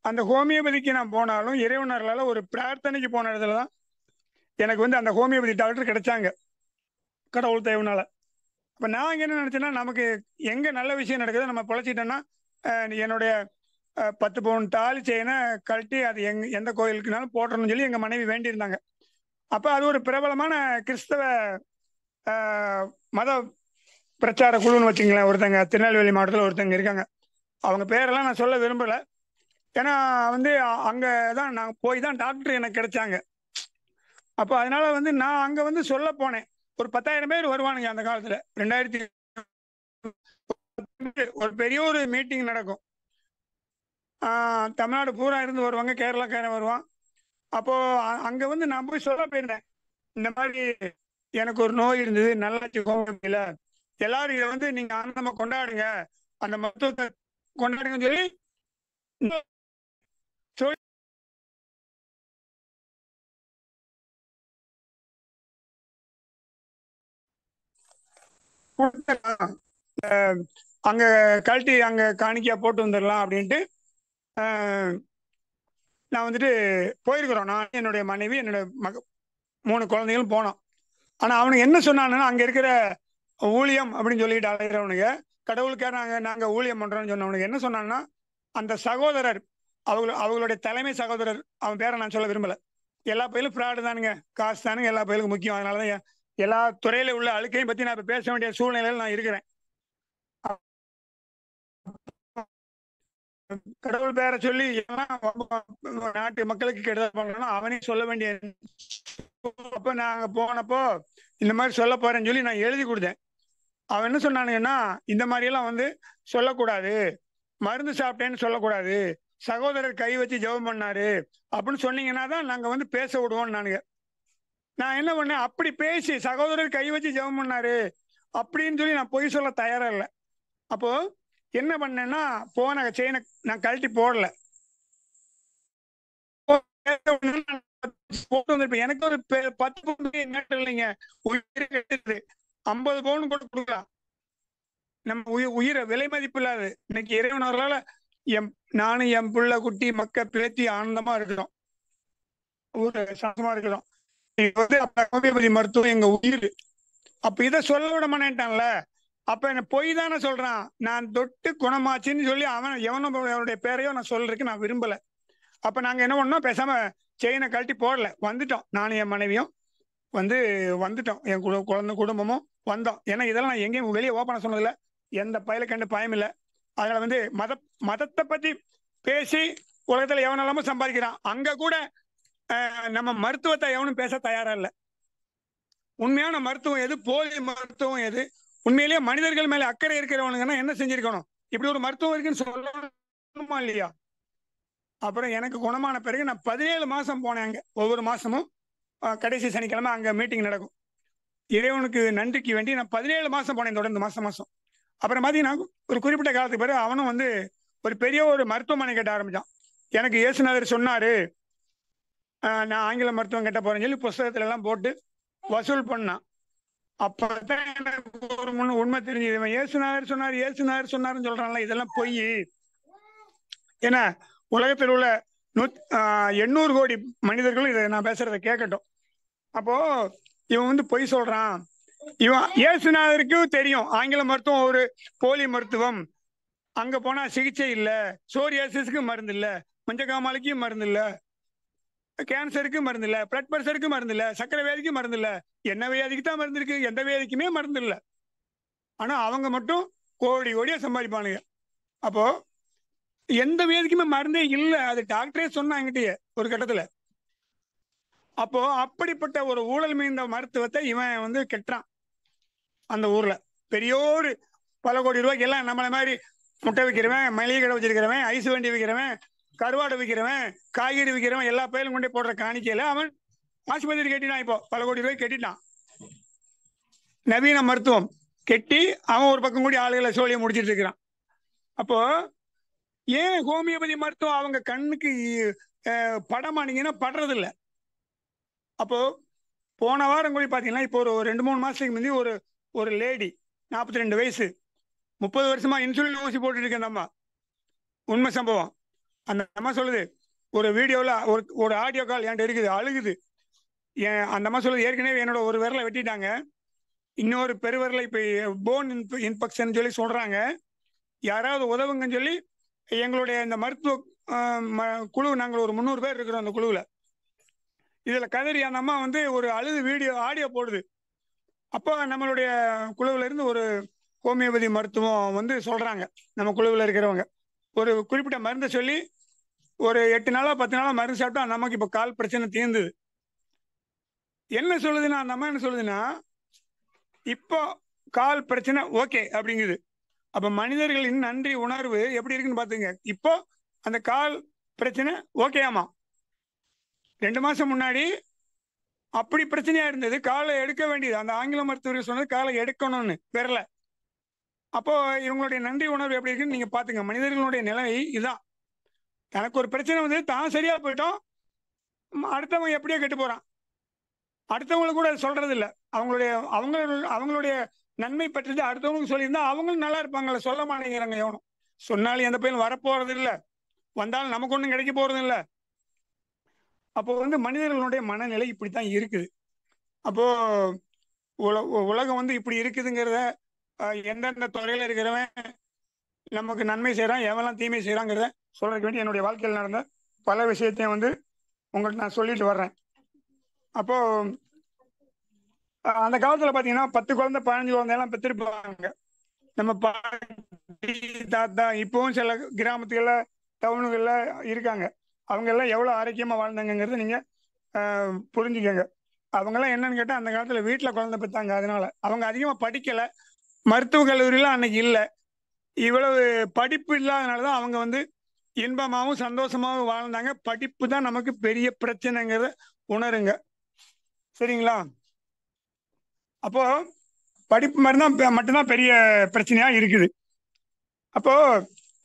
அந்த ஹோமியோபதிக்கு நான் போனாலும் இறைவனர்களால ஒரு பிரார்த்தனைக்கு போன இடத்துலதான் எனக்கு வந்து அந்த ஹோமியோபதி டாக்டர் கிடைச்சாங்க, கடவுள் தேவனால. அப்ப நான் என்ன நினைச்சேன்னா, நமக்கு எங்க நல்ல விஷயம் நடக்குதோ நம்ம பொழைச்சிட்டோம்னா என்னுடைய 10 பவுன் தாலி செயினை கழட்டி அது எந்த கோயிலுக்குனாலும் போட்டணும்னு சொல்லி எங்க மனைவி வேண்டியிருந்தாங்க. அப்ப அது ஒரு பிரபலமான கிறிஸ்தவ மத பிரச்சார குழுன்னு வச்சுங்களேன். ஒருத்தங்க திருநெல்வேலி மாவட்டத்தில் ஒருத்தங்க இருக்காங்க. அவங்க பேரெல்லாம் நான் சொல்ல விரும்பல. ஏன்னா வந்து அங்கதான் நான் போய் தான் டாக்டர் எனக்கு கிடைச்சாங்க. அப்போ அதனால வந்து நான் அங்க வந்து சொல்ல போனேன். ஒரு 10,000 பேர் வருவானுங்க அந்த காலத்துல. 2000 ஒரு பெரிய ஒரு மீட்டிங் நடக்கும். தமிழ்நாடு பூரா இருந்து வருவாங்க, கேரளாக்காரன் வருவான். அப்போ அங்க வந்து நான் போய் சொல்ல போயிருந்தேன், இந்த மாதிரி எனக்கு ஒரு நோய் இருந்தது, நல்லாச்சு ஹோமியோபதியில. எல்லாரும் இதை வந்து நீங்க ஆனந்தமா கொண்டாடுங்க, அந்த மருத்துவத்தை கொண்டாடுங்கன்னு சொல்லி சொல்லி கொடுத்தேன். அங்க கழட்டி அங்க காணிக்கையா போட்டு வந்துடலாம் அப்படின்ட்டு நான் வந்துட்டு போயிருக்கிறோம். நான், என்னுடைய மனைவி, என்னுடைய 3 குழந்தைகளும் போனோம். ஆனா அவனுக்கு என்ன சொன்னானுன்னா, அங்க இருக்கிற ஊழியம் அப்படின்னு சொல்லிட்டு அழைக்கிறவனுங்க, கடவுளுக்காக நாங்க ஊழியம் பண்றோம்னு சொன்னவனுக்கு என்ன சொன்னான்னா, அந்த சகோதரர், அவங்களுடைய தலைமை சகோதரர், அவன் பேரை நான் சொல்ல விரும்பல, எல்லா பயிலும் ஃப்ராடு தானுங்க, காசு தானுங்க எல்லா பயிலுக்கும் முக்கியம். அதனாலதான் எல்லா துறையில உள்ள அழுக்கையும் பத்தி நான் இப்ப பேச வேண்டிய சூழ்நிலையில் நான் இருக்கிறேன். கடவுள் பேரை சொல்லி நாட்டு மக்களுக்கு கெடுதல் பண்ணணும் அவனே சொல்ல வேண்டிய. அப்ப நாங்க போனப்போ இந்த மாதிரி சொல்ல போறேன்னு சொல்லி நான் எழுதி கொடுத்தேன். அவன் என்ன சொன்னானுங்கன்னா, இந்த மாதிரி எல்லாம் வந்து சொல்லக்கூடாது, மருந்து சாப்பிட்டேன்னு சொல்லக்கூடாது, சகோதரர் கை வச்சு ஜெபம் பண்ணாரு அப்படின்னு சொன்னீங்கன்னா தான் நாங்க வந்து பேச விடுவோம். நான் என்ன பண்ணேன், அப்படி பேசி சகோதரர் கை வச்சு ஜெபம் பண்ணாரு அப்படின்னு சொல்லி நான் பொய் சொல்ல தயாரா இல்லை. அப்போ என்ன பண்ணேன்னா, போன செயினை நான் கழட்டி போடல, போட்டு வந்திருப்பேன். எனக்கு ஒரு 10 பவுன் நேற்று இல்லைங்க, உயிர் கெட்டுது. 50 பவுன் கூட கொடுக்கலாம். நம்ம உயிரை விலை மதிப்பு இல்லாது. இன்னைக்கு இறைவனவர்களால நானும் என் பிள்ளை குட்டி மக்க பேத்தி ஆனந்தமா இருக்கிறோம், ஊரு சந்தோஷமா இருக்கிறோம். ஹோமியோபதி மருத்துவம் எங்க உயிர். அப்ப இதை சொல்ல விட மாட்டேன்ட்டான்ல, அப்ப என்ன பொய் தானே சொல்றான். நான் தொட்டு குணமாச்சுன்னு சொல்லி எவனும் அவனுடைய பேரையோ நான் சொல்றதுக்கு நான் விரும்பல. அப்ப நாங்க என்ன பண்ணோம், பேசாம செயினை கழட்டி போடல, வந்துட்டோம். நானும் என் மனைவியும் வந்துட்டோம், என் குடும்பமும் வந்தோம். ஏன்னா இதெல்லாம் நான் எங்கேயும் வெளியே ஓப்பனா சொன்னதில்ல, எந்த பயல கண்டு பயம் இல்லை. அதனால வந்து மதத்தை பத்தி பேசி உலகத்துல எவனெல்லாமும் சம்பாதிக்கிறான். அங்க கூட நம்ம மருத்துவத்தை எவனும் பேச தயாரா இல்லை. உண்மையான மருத்துவம் எது, போலி மருத்துவம் எது, உண்மையிலேயே மனிதர்கள் மேல அக்கறை இருக்கிறவனுங்கன்னா என்ன செஞ்சிருக்கணும், இப்படி ஒரு மருத்துவம் இருக்குன்னு சொல்லணுமா இல்லையா? அப்புறம் எனக்கு குணமான பிறகு நான் 17 மாசம் போனேன் அங்க. ஒவ்வொரு மாசமும் கடைசி சனிக்கிழமை அங்க மீட்டிங் நடக்கும். இறைவனுக்கு நன்றிக்கு வேண்டி நான் 17 மாசம் போனேன் தொடர்ந்து, மாசம். அப்புறம் பாத்தீங்கன்னா ஒரு குறிப்பிட்ட காலத்துக்கு பிறகு அவனும் வந்து ஒரு பெரிய ஒரு மருத்துவமனை கட்ட ஆரம்பிச்சான். எனக்கு இயேசுநாதர் சொன்னாரு, நான் ஆங்கில மருத்துவம் கட்ட போறேன்னு சொல்லி புஸ்தகத்துல எல்லாம் போட்டு வசூல் பண்ணான். அப்பதான் எனக்கு ஒரு உண்மை தெரிஞ்சது, இவன் இயேசுநாதர் சொன்னாருன்னு சொல்றான்ல, இதெல்லாம் பொய். ஏன்னா உலகத்தில் உள்ள 800 கோடி மனிதர்களும் இதை நான் பேசுறதை கேட்கட்டும். அப்போ இவன் வந்து பொய் சொல்றான். இவன் இயேசுநாதருக்கு தெரியும் ஆங்கில மருத்துவம் ஒரு போலி மருத்துவம், அங்க போனா சிகிச்சை இல்ல, சோரியாசிஸ்க்கு மருந்து இல்ல, மஞ்சக்காமாலைக்கு மருந்து இல்ல, கேன்சருக்கு மருந்து இல்ல, பிளட் பிரஷருக்கு மருந்து இல்ல, சக்கரை வியாதிக்கு மருந்து இல்ல, என்ன வியாதிக்கு தான் மருந்து இருக்கு, எந்த வியாதிக்குமே மருந்து இல்ல. ஆனா அவங்க மட்டும் கோடி கோடியா சம்பாதிப்பானுங்க. அப்போ எந்த வியாதிக்குமே மருந்தே இல்ல, அது டாக்டரே சொன்னாங்கிட்டே ஒரு கட்டத்துல. அப்போ அப்படிப்பட்ட ஒரு ஊழல் மீந்த மருத்துவத்தை இவன் வந்து கெட்டுறான். அந்த ஊர்ல பெரியோரு பல கோடி ரூபாய்க்கு எல்லாம் நம்மள மாதிரி முட்டை விற்கிறவன், மளிகை கடை வச்சிருக்கிறவன், ஐஸ் வண்டி விற்கிறவன், கருவாடை விற்கிறவன், காய்கறி விற்கிறவன், எல்லா பயிலும் கொண்டே போடுற காணிக்கையில அவன் ஆஸ்பத்திரி கட்டிட்டான். இப்போ பல கோடி ரூபாய் கட்டிட்டான். நவீன மருத்துவம் கெட்டி அவன் ஒரு பக்கம் கூடி ஆளுகளை சோழியை முடிச்சிட்டு இருக்கிறான். அப்போ ஏன் ஹோமியோபதி மருத்துவம் அவங்க கண்ணுக்கு படமானீங்கன்னா படுறது இல்லை. அப்போ போன வாரம் கூட பாத்தீங்கன்னா, இப்போ ஒரு 2-3 மாசத்துக்கு முந்தி ஒரு லேடி 42 வயசு, 30 வருஷமா இன்சுலின் ஊசி போட்டுட்டு இருக்க அந்த அம்மா, உண்மை சம்பவம். அந்த அம்மா சொல்லுது, ஒரு வீடியோல ஒரு ஆடியோ கால் என்கிட்ட இருக்குது, அழுகுது. அந்த அம்மா சொல்லுது, ஏற்கனவே என்னோட ஒரு விரலை வெட்டிட்டாங்க, இன்னொரு பெருவிரலை இப்போ போன் இன்ஃபெக்ஷன் சொல்லி சொல்றாங்க, யாராவது உதவுங்கன்னு சொல்லி எங்களுடைய இந்த மருத்துவ குழு, நாங்கள் ஒரு 300 பேர் இருக்கிறோம் அந்த குழுவில். இதுல கதறி அந்த அம்மா வந்து ஒரு அழுது வீடியோ ஆடியோ போடுது. அப்போ நம்மளுடைய குழுவில் இருந்து ஒரு ஹோமியோபதி மருத்துவம் வந்து சொல்றாங்க, நம்ம குழுவில் இருக்கிறவங்க ஒரு குறிப்பிட்ட மருந்தை சொல்லி ஒரு 8 நாளா 10 நாளா மருந்து சாப்பிட்டா நமக்கு இப்போ கால் பிரச்சனை தீர்ந்தது. என்ன சொல்லுதுன்னா, அந்த அம்மா என்ன சொல்லுதுன்னா, இப்போ கால் பிரச்சனை ஓகே அப்படிங்குது. அப்ப மனிதர்களின் நன்றி உணர்வு எப்படி இருக்குன்னு பாத்துங்க. இப்போ அந்த கால் பிரச்சனை ஓகே ஆமா. 2 மாசம் முன்னாடி அப்படி பிரச்சனையா இருந்தது. காலை எடுக்க வேண்டியது, அந்த ஆங்கில மருத்துவர் சொன்னது காலை எடுக்கணும்னு விரல. அப்போ இவங்களுடைய நன்றி உணர்வு எப்படி இருக்குன்னு நீங்க பாத்துங்க. மனிதர்களுடைய நிலை இதுதான். எனக்கு ஒரு பிரச்சனை வந்து தான் சரியா போயிட்டோம், அடுத்தவன் எப்படியோ கெட்டு போறான். அடுத்தவங்களுக்கு கூட சொல்றது இல்ல. அவங்களுடைய நன்மை பற்றி அடுத்தவங்களுக்கு சொல்லியிருந்தா அவங்களும் நல்லா இருப்பாங்கல்ல. சொல்ல மாட்டேங்கிறாங்க எவனும். சொன்னாலும் எந்த பையன் வரப்போறது இல்லை, வந்தாலும் நமக்கு ஒன்றும் கிடைக்க போறது இல்லை. அப்போ வந்து மனிதர்களுடைய மனநிலை இப்படித்தான் இருக்குது. அப்போ உலகம் வந்து இப்படி இருக்குதுங்கிறத எந்தெந்த துறையில இருக்கிறவன் நமக்கு நன்மை செய்யறான், எவெல்லாம் தீமை செய்யறாங்கிறத சொல்றதுக்கு வேண்டி என்னுடைய வாழ்க்கையில் நடந்த பல விஷயத்தையும் வந்து உங்களுக்கு நான் சொல்லிட்டு வர்றேன். அப்போ அந்த காலத்துல பாத்தீங்கன்னா 10 குழந்தை 15 குழந்தை எல்லாம் பெற்றிருப்பாங்க. நம்ம பாட்டி தாத்தா இப்பவும் சில கிராமத்துகள்ல டவுனுகள்ல இருக்காங்க. அவங்க எல்லாம் எவ்வளவு ஆரோக்கியமா வாழ்ந்தாங்கிறத நீங்க புரிஞ்சுக்கங்க. அவங்க எல்லாம் என்னன்னு கேட்டா அந்த காலத்துல வீட்டுல குழந்தை பெற்றாங்க. அதனால அவங்க அதிகமா படிக்கல, மருத்துவ கல்லூரிலாம் அன்னைக்கு இல்லை. இவ்வளவு படிப்பு இல்லாதனாலதான் அவங்க வந்து இன்பமாவும் சந்தோஷமாவும் வாழ்ந்தாங்க. படிப்பு தான் நமக்கு பெரிய பிரச்சனைங்கிறத உணருங்க. சரிங்களா? அப்போ படிப்பு மட்டும்தான் பெரிய பிரச்சனையா இருக்குது. அப்போ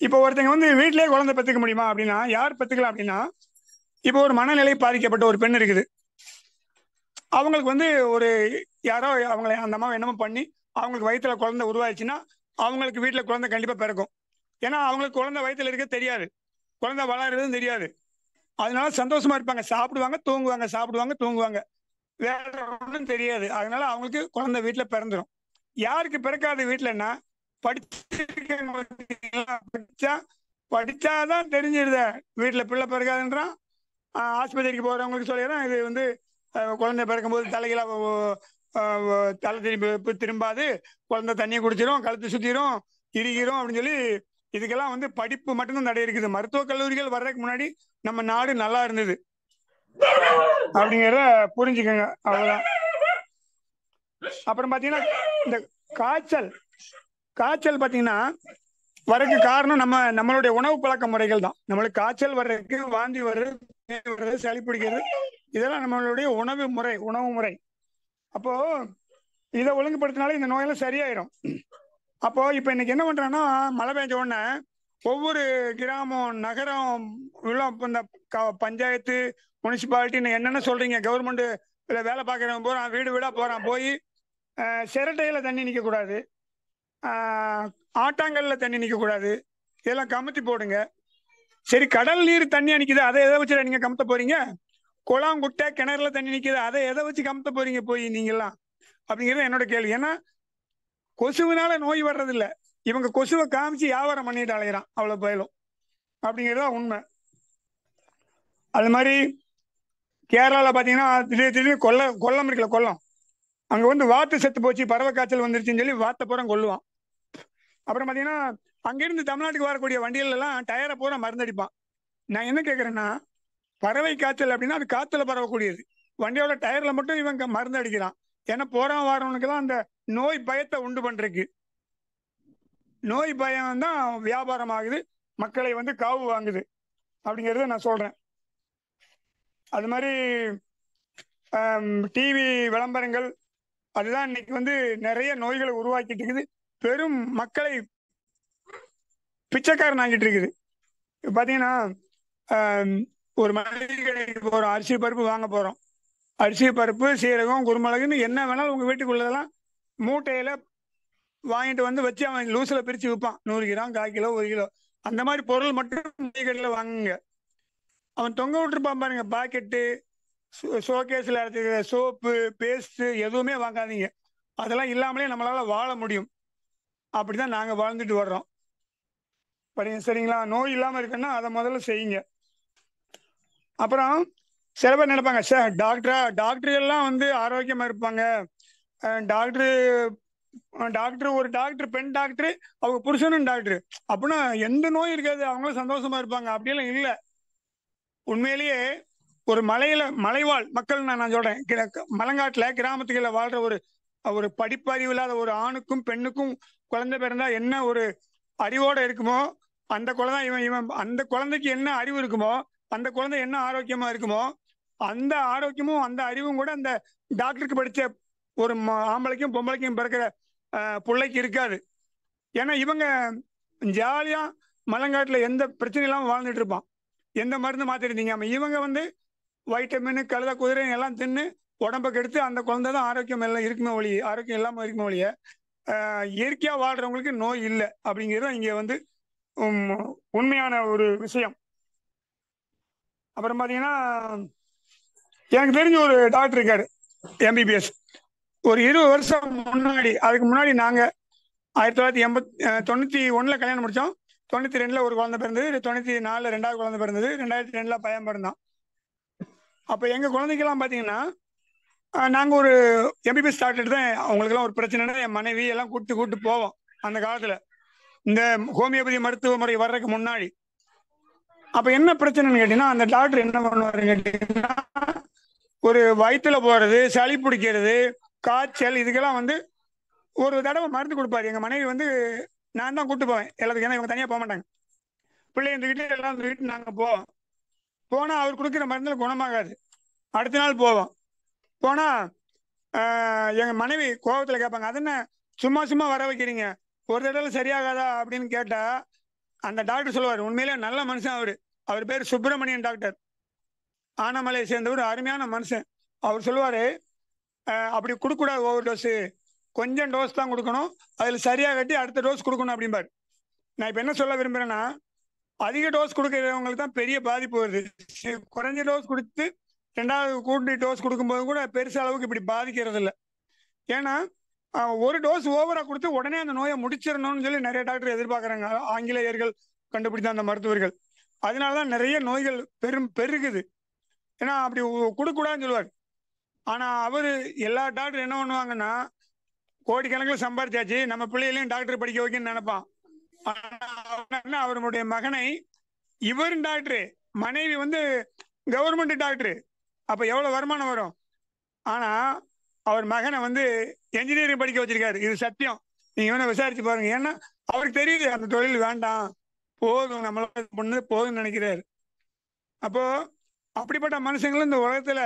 இப்போ ஒருத்தங்க வந்து வீட்டிலேயே குழந்தை பெற்றுக்க முடியுமா அப்படின்னா யார் பெற்றுக்கலாம் அப்படின்னா, இப்போ ஒரு மனநிலை பாதிக்கப்பட்ட ஒரு பெண் இருக்குது. அவங்களுக்கு வந்து ஒரு யாரோ அவங்களை அந்த அம்மா என்னமோ பண்ணி அவங்களுக்கு வயிற்றுல குழந்தை உருவாச்சுன்னா அவங்களுக்கு வீட்டில் குழந்தை கண்டிப்பா பிறக்கும். ஏன்னா அவங்களுக்கு குழந்தை வயிற்றுல இருக்க தெரியாது, குழந்தை வளர்றதும் தெரியாது. அதனால சந்தோஷமா இருப்பாங்க, சாப்பிடுவாங்க தூங்குவாங்க, சாப்பிடுவாங்க தூங்குவாங்க, வேற ஒன்றும் தெரியாது. அதனால அவங்களுக்கு குழந்தை வீட்டுல பிறந்துடும். யாருக்கு பிறக்காத வீட்டுலன்னா படிச்சாதான் தெரிஞ்சிருத வீட்டுல பிள்ளை பிறக்காதுன்றான். ஆஸ்பத்திரிக்கு போறவங்களுக்கு சொல்லிடுறேன், இது வந்து குழந்தை பிறக்கும்போது தலையில தலை திரும்பாது, குழந்தை தண்ணியை குடிச்சிடும், கழுத்து சுத்திரும், இறுகிரும் அப்படின்னு சொல்லி இதுக்கெல்லாம் வந்து படிப்பு மட்டும்தான் தடை இருக்குது. மருத்துவக் கல்லூரிகள் வர்றதுக்கு முன்னாடி நம்ம நாடு நல்லா இருந்தது அப்படிங்கிறத புரிஞ்சுக்கோங்க. அவ்வளவுதான். அப்புறம் பாத்தீங்கன்னா இந்த காய்ச்சல் பாத்தீங்கன்னா வர்றதுக்கு காரணம் நம்மளுடைய உணவு பழக்க முறைகள் தான். நம்மளுக்கு காய்ச்சல் வர்றதுக்கு, வாந்தி வர்றது, சளி பிடிக்கிறது, இதெல்லாம் நம்மளுடைய உணவு முறை. அப்போ இதை ஒழுங்குபடுத்தினாலே இந்த நோயெல்லாம் சரியாயிடும். அப்போ இப்ப இன்னைக்கு என்ன பண்றாங்கன்னா, மழை பெஞ்ச உடனே ஒவ்வொரு கிராமம் நகரம் இந்த பஞ்சாயத்து முனிசிபாலிட்டின்னு என்னென்ன சொல்றீங்க, கவர்மெண்ட் வேலை பார்க்கறவங்க போறான், வீடு வீடா போறான், போய் சிரட்டையில தண்ணி நிக்க கூடாது, ஆட்டாங்கல்ல தண்ணி நிக்க கூடாது, இதெல்லாம் கமுத்தி போடுங்க. சரி, கடல் நீர் தண்ணி அணிக்குது, அதை எதை வச்சு நீங்க கமுத்த போறீங்க? குளம் குட்டை கிணறுல தண்ணி நிக்குது, அதை எதை வச்சு கமுத்த போறீங்க போய் நீங்கெல்லாம் அப்படிங்கிறது என்னோட கேள்வி. ஏன்னா கொசுவினால நோய் வர்றது இல்ல, இவங்க கொசுவை காமிச்சு வியாபாரம் பண்ணிட்டு அலையிறான், அவ்வளவு பயலும் அப்படிங்கிறதா உண்மை. அது மாதிரி கேரளால பாத்தீங்கன்னா திடீர்னு கொல்லம் இருக்குல்ல, கொல்லம், அங்க வந்து வாத்து செத்து போச்சு, பறவை காய்ச்சல் வந்துருச்சுன்னு சொல்லி வாத்தை பூரா கொல்லுவான். அப்புறம் பாத்தீங்கன்னா அங்கிருந்து தமிழ்நாட்டுக்கு வரக்கூடிய வண்டிகள் எல்லாம் டயரை பூரா மருந்தடிப்பான். நான் என்ன கேட்கறேன்னா, பறவை காய்ச்சல் அப்படின்னா அது காத்துல பரவக்கூடியது, வண்டியோட டயர்ல மட்டும் இவங்க மருந்து அடிக்கிறான். ஏன்னா போறான் வாரவனுக்கெல்லாம் அந்த நோய் பயத்தை உண்டு பண்றதுக்கு. நோய் பயம் தான் வியாபாரம் ஆகுது, மக்களை வந்து காவு வாங்குது அப்படிங்கிறத நான் சொல்றேன். அது மாதிரி டிவி விளம்பரங்கள் அதுதான் இன்னைக்கு வந்து நிறைய நோய்களை உருவாக்கிட்டு இருக்குது, பெரும் மக்களை பிச்சைக்காரன் ஆகிட்டு இருக்குது. பாத்தீங்கன்னா ஒரு மளிகை கடைக்கு போறோம், அரிசி பருப்பு வாங்க போறோம், அரிசி பருப்பு சீரகம் குருமிளகுன்னு என்ன வேணாலும் உங்க வீட்டுக்குள்ளதெல்லாம் மூட்டையில வாங்கிட்டு வந்து வச்சு அவன் லூஸ்ல பிரிச்சு விற்பான். 100 கிராம், 1/4 கிலோ, 1 கிலோ, அந்த மாதிரி பொருள் மட்டும் மளிகை கடையில் வாங்குங்க. அவன் தொங்க விட்டுருப்பான் பாருங்க பாக்கெட்டு, ஷோகேஸ்ல இருக்கிற சோப்பு, பேஸ்ட் எதுவுமே வாங்காதீங்க. அதெல்லாம் இல்லாமலே நம்மளால வாழ முடியும். அப்படிதான் நாங்க வாழ்ந்துட்டு வர்றோம். சரிங்களா? நோய் இல்லாம இருக்குன்னா அதை முதல்ல செய்யுங்க. அப்புறம் சில பேர் நினைப்பாங்க, சார் டாக்டர் எல்லாம் வந்து ஆரோக்கியமா இருப்பாங்க, ஒரு டாக்டர் பெண் டாக்டர், அவங்க புருஷனும் டாக்டர், அப்படின்னா எந்த நோய் இருக்காது, அவங்களும் சந்தோஷமா இருப்பாங்க அப்படியெல்லாம் இல்லை. உண்மையிலேயே ஒரு மலைவாழ் மக்கள் நான் சொல்றேன், மலங்காட்டுல கிராமத்துக்குள்ள வாழ்ற ஒரு படிப்பறிவு இல்லாத ஒரு ஆணுக்கும் பெண்ணுக்கும் குழந்தை பிறந்தா என்ன ஒரு அறிவோட இருக்குமோ அந்த குழந்தை இவன் இவன் அந்த குழந்தைக்கு என்ன அறிவு இருக்குமோ, அந்த குழந்தை என்ன ஆரோக்கியமா இருக்குமோ, அந்த ஆரோக்கியமும் அந்த அறிவும் கூட அந்த டாக்டருக்கு படிச்ச ஒரு ஆம்பளைக்கும் பொம்பளைக்கும் பிறக்கிற பிள்ளைக்கு இருக்காது. ஏன்னா இவங்க ஜாலியா மலங்காட்டுல எந்த பிரச்சனையும் இல்லாம வாழ்ந்துட்டு இருப்பான். எந்த மருந்து மாத்திரை திங்காம. இவங்க வந்து வைட்டமின், கழுத, குதிரை எல்லாம் தின்னு உடம்ப கெடுத்து அந்த குழந்தை தான் ஆரோக்கியம் எல்லாம் இருக்குமே ஒழிய, ஆரோக்கியம் இல்லாம இருக்குமே ஒழிய, இயற்கையா வாழ்றவங்களுக்கு நோய் இல்லை அப்படிங்கிறது இங்க வந்து உண்மையான ஒரு விஷயம். அப்புறம் பாத்தீங்கன்னா, எனக்கு தெரிஞ்ச ஒரு டாக்டர் இருக்காரு, எம்பிபிஎஸ். ஒரு 20 வருஷம் முன்னாடி, அதுக்கு முன்னாடி நாங்க 1991 கல்யாணம் முடிச்சோம். 92 ஒரு குழந்தை பிறந்தது, 94 ரெண்டாவது குழந்தை பிறந்தது, 2002 பையன் பிறந்தான். அப்ப எங்க குழந்தைக்கெல்லாம் பாத்தீங்கன்னா, நாங்க ஒரு எம்பிபிஎஸ் டாக்டர் தான். அவங்களுக்கெல்லாம் ஒரு பிரச்சனைனா என் மனைவி எல்லாம் கூட்டு போவோம். அந்த காலத்துல இந்த ஹோமியோபதி மருத்துவ முறை வர்றதுக்கு முன்னாடி. அப்ப என்ன பிரச்சனைன்னு கேட்டீங்கன்னா, அந்த டாக்டர் என்ன பண்ணுவாரு கேட்டீங்கன்னா, ஒரு வயிற்றுல போறது, சளி பிடிக்கிறது, காய்ச்சல், இதுக்கெல்லாம் வந்து ஒரு தடவை மருந்து கொடுப்பாரு. எங்க மனைவி வந்து நான் தான் கூட்டு போவேன் எல்லாத்துக்கும். ஏன்னா இவங்க தனியா போக மாட்டாங்க. பிள்ளை இருந்துக்கிட்டு எல்லாம் இருந்துக்கிட்டு நாங்க போவோம். போனா அவர் கொடுக்குற மருந்துல குணமாகாது. அடுத்த நாள் போவோம். போனா எங்க மனைவி கோபத்துல கேட்பாங்க, அது என்ன சும்மா சும்மா வர வைக்கிறீங்க, ஒரு தடவை சரியாகாதா அப்படின்னு கேட்டா, அந்த டாக்டர் சொல்லுவார், உண்மையிலே நல்ல மனுஷன் அவரு. அவர் பேர் சுப்பிரமணியன் டாக்டர். ஆனமலையை சேர்ந்தவர், அருமையான மனுஷன். அவர் சொல்லுவாரு, அப்படி கொடுக்கூடாது ஓவர் டோஸு, கொஞ்சம் டோஸ் தான் கொடுக்கணும், அதுல சரியா கட்டி அடுத்த டோஸ் கொடுக்கணும் அப்படிம்பாரு. நான் இப்ப என்ன சொல்ல விரும்புறேன்னா, அதிக டோஸ் கொடுக்கறவங்களுக்கு தான் பெரிய பாதிப்பு வருது. குறைஞ்ச டோஸ் கொடுத்து ரெண்டாவது கூட்டி டோஸ் கொடுக்கும்போது கூட பெருச அளவுக்கு இப்படி பாதிக்கிறது இல்லை. ஏன்னா ஒரு டோஸ் ஓவரா கொடுத்து உடனே அந்த நோயை முடிச்சிடணும்னு சொல்லி நிறைய டாக்டர் எதிர்பார்க்கறாங்க, ஆங்கிலேயர்கள் கண்டுபிடித்த அந்த மருத்துவர்கள். அதனாலதான் நிறைய நோய்கள் பெருகுது. ஏன்னா அப்படி கொடுக்கூடாதுன்னு சொல்லுவார். ஆனா அவரு எல்லா டாக்டர் என்ன பண்ணுவாங்கன்னா, கோடிக்கணக்கில் சம்பாதிச்சாச்சு, நம்ம பிள்ளைகளையும் டாக்டர் படிக்க வைக்கணும்னு நினைப்பான். ஆனா அவருடைய மகனை, இவர் டாக்டர், மனைவி வந்து கவர்மெண்ட் டாக்டர், அப்ப எவ்வளவு வருமானம் வரும். ஆனா அவர் மகனை வந்து என்ஜினியரிங் படிக்க வச்சிருக்காரு. இது சத்தியம். நீங்க வேணா விசாரிச்சு பாருங்க. ஏன்னா அவருக்கு தெரியுது அந்த தொழில் வேண்டாம், போதும், நம்மளால பண்ணது போதும்னு நினைக்கிறாரு. அப்போ அப்படிப்பட்ட மனுஷங்களும் இந்த உலகத்துல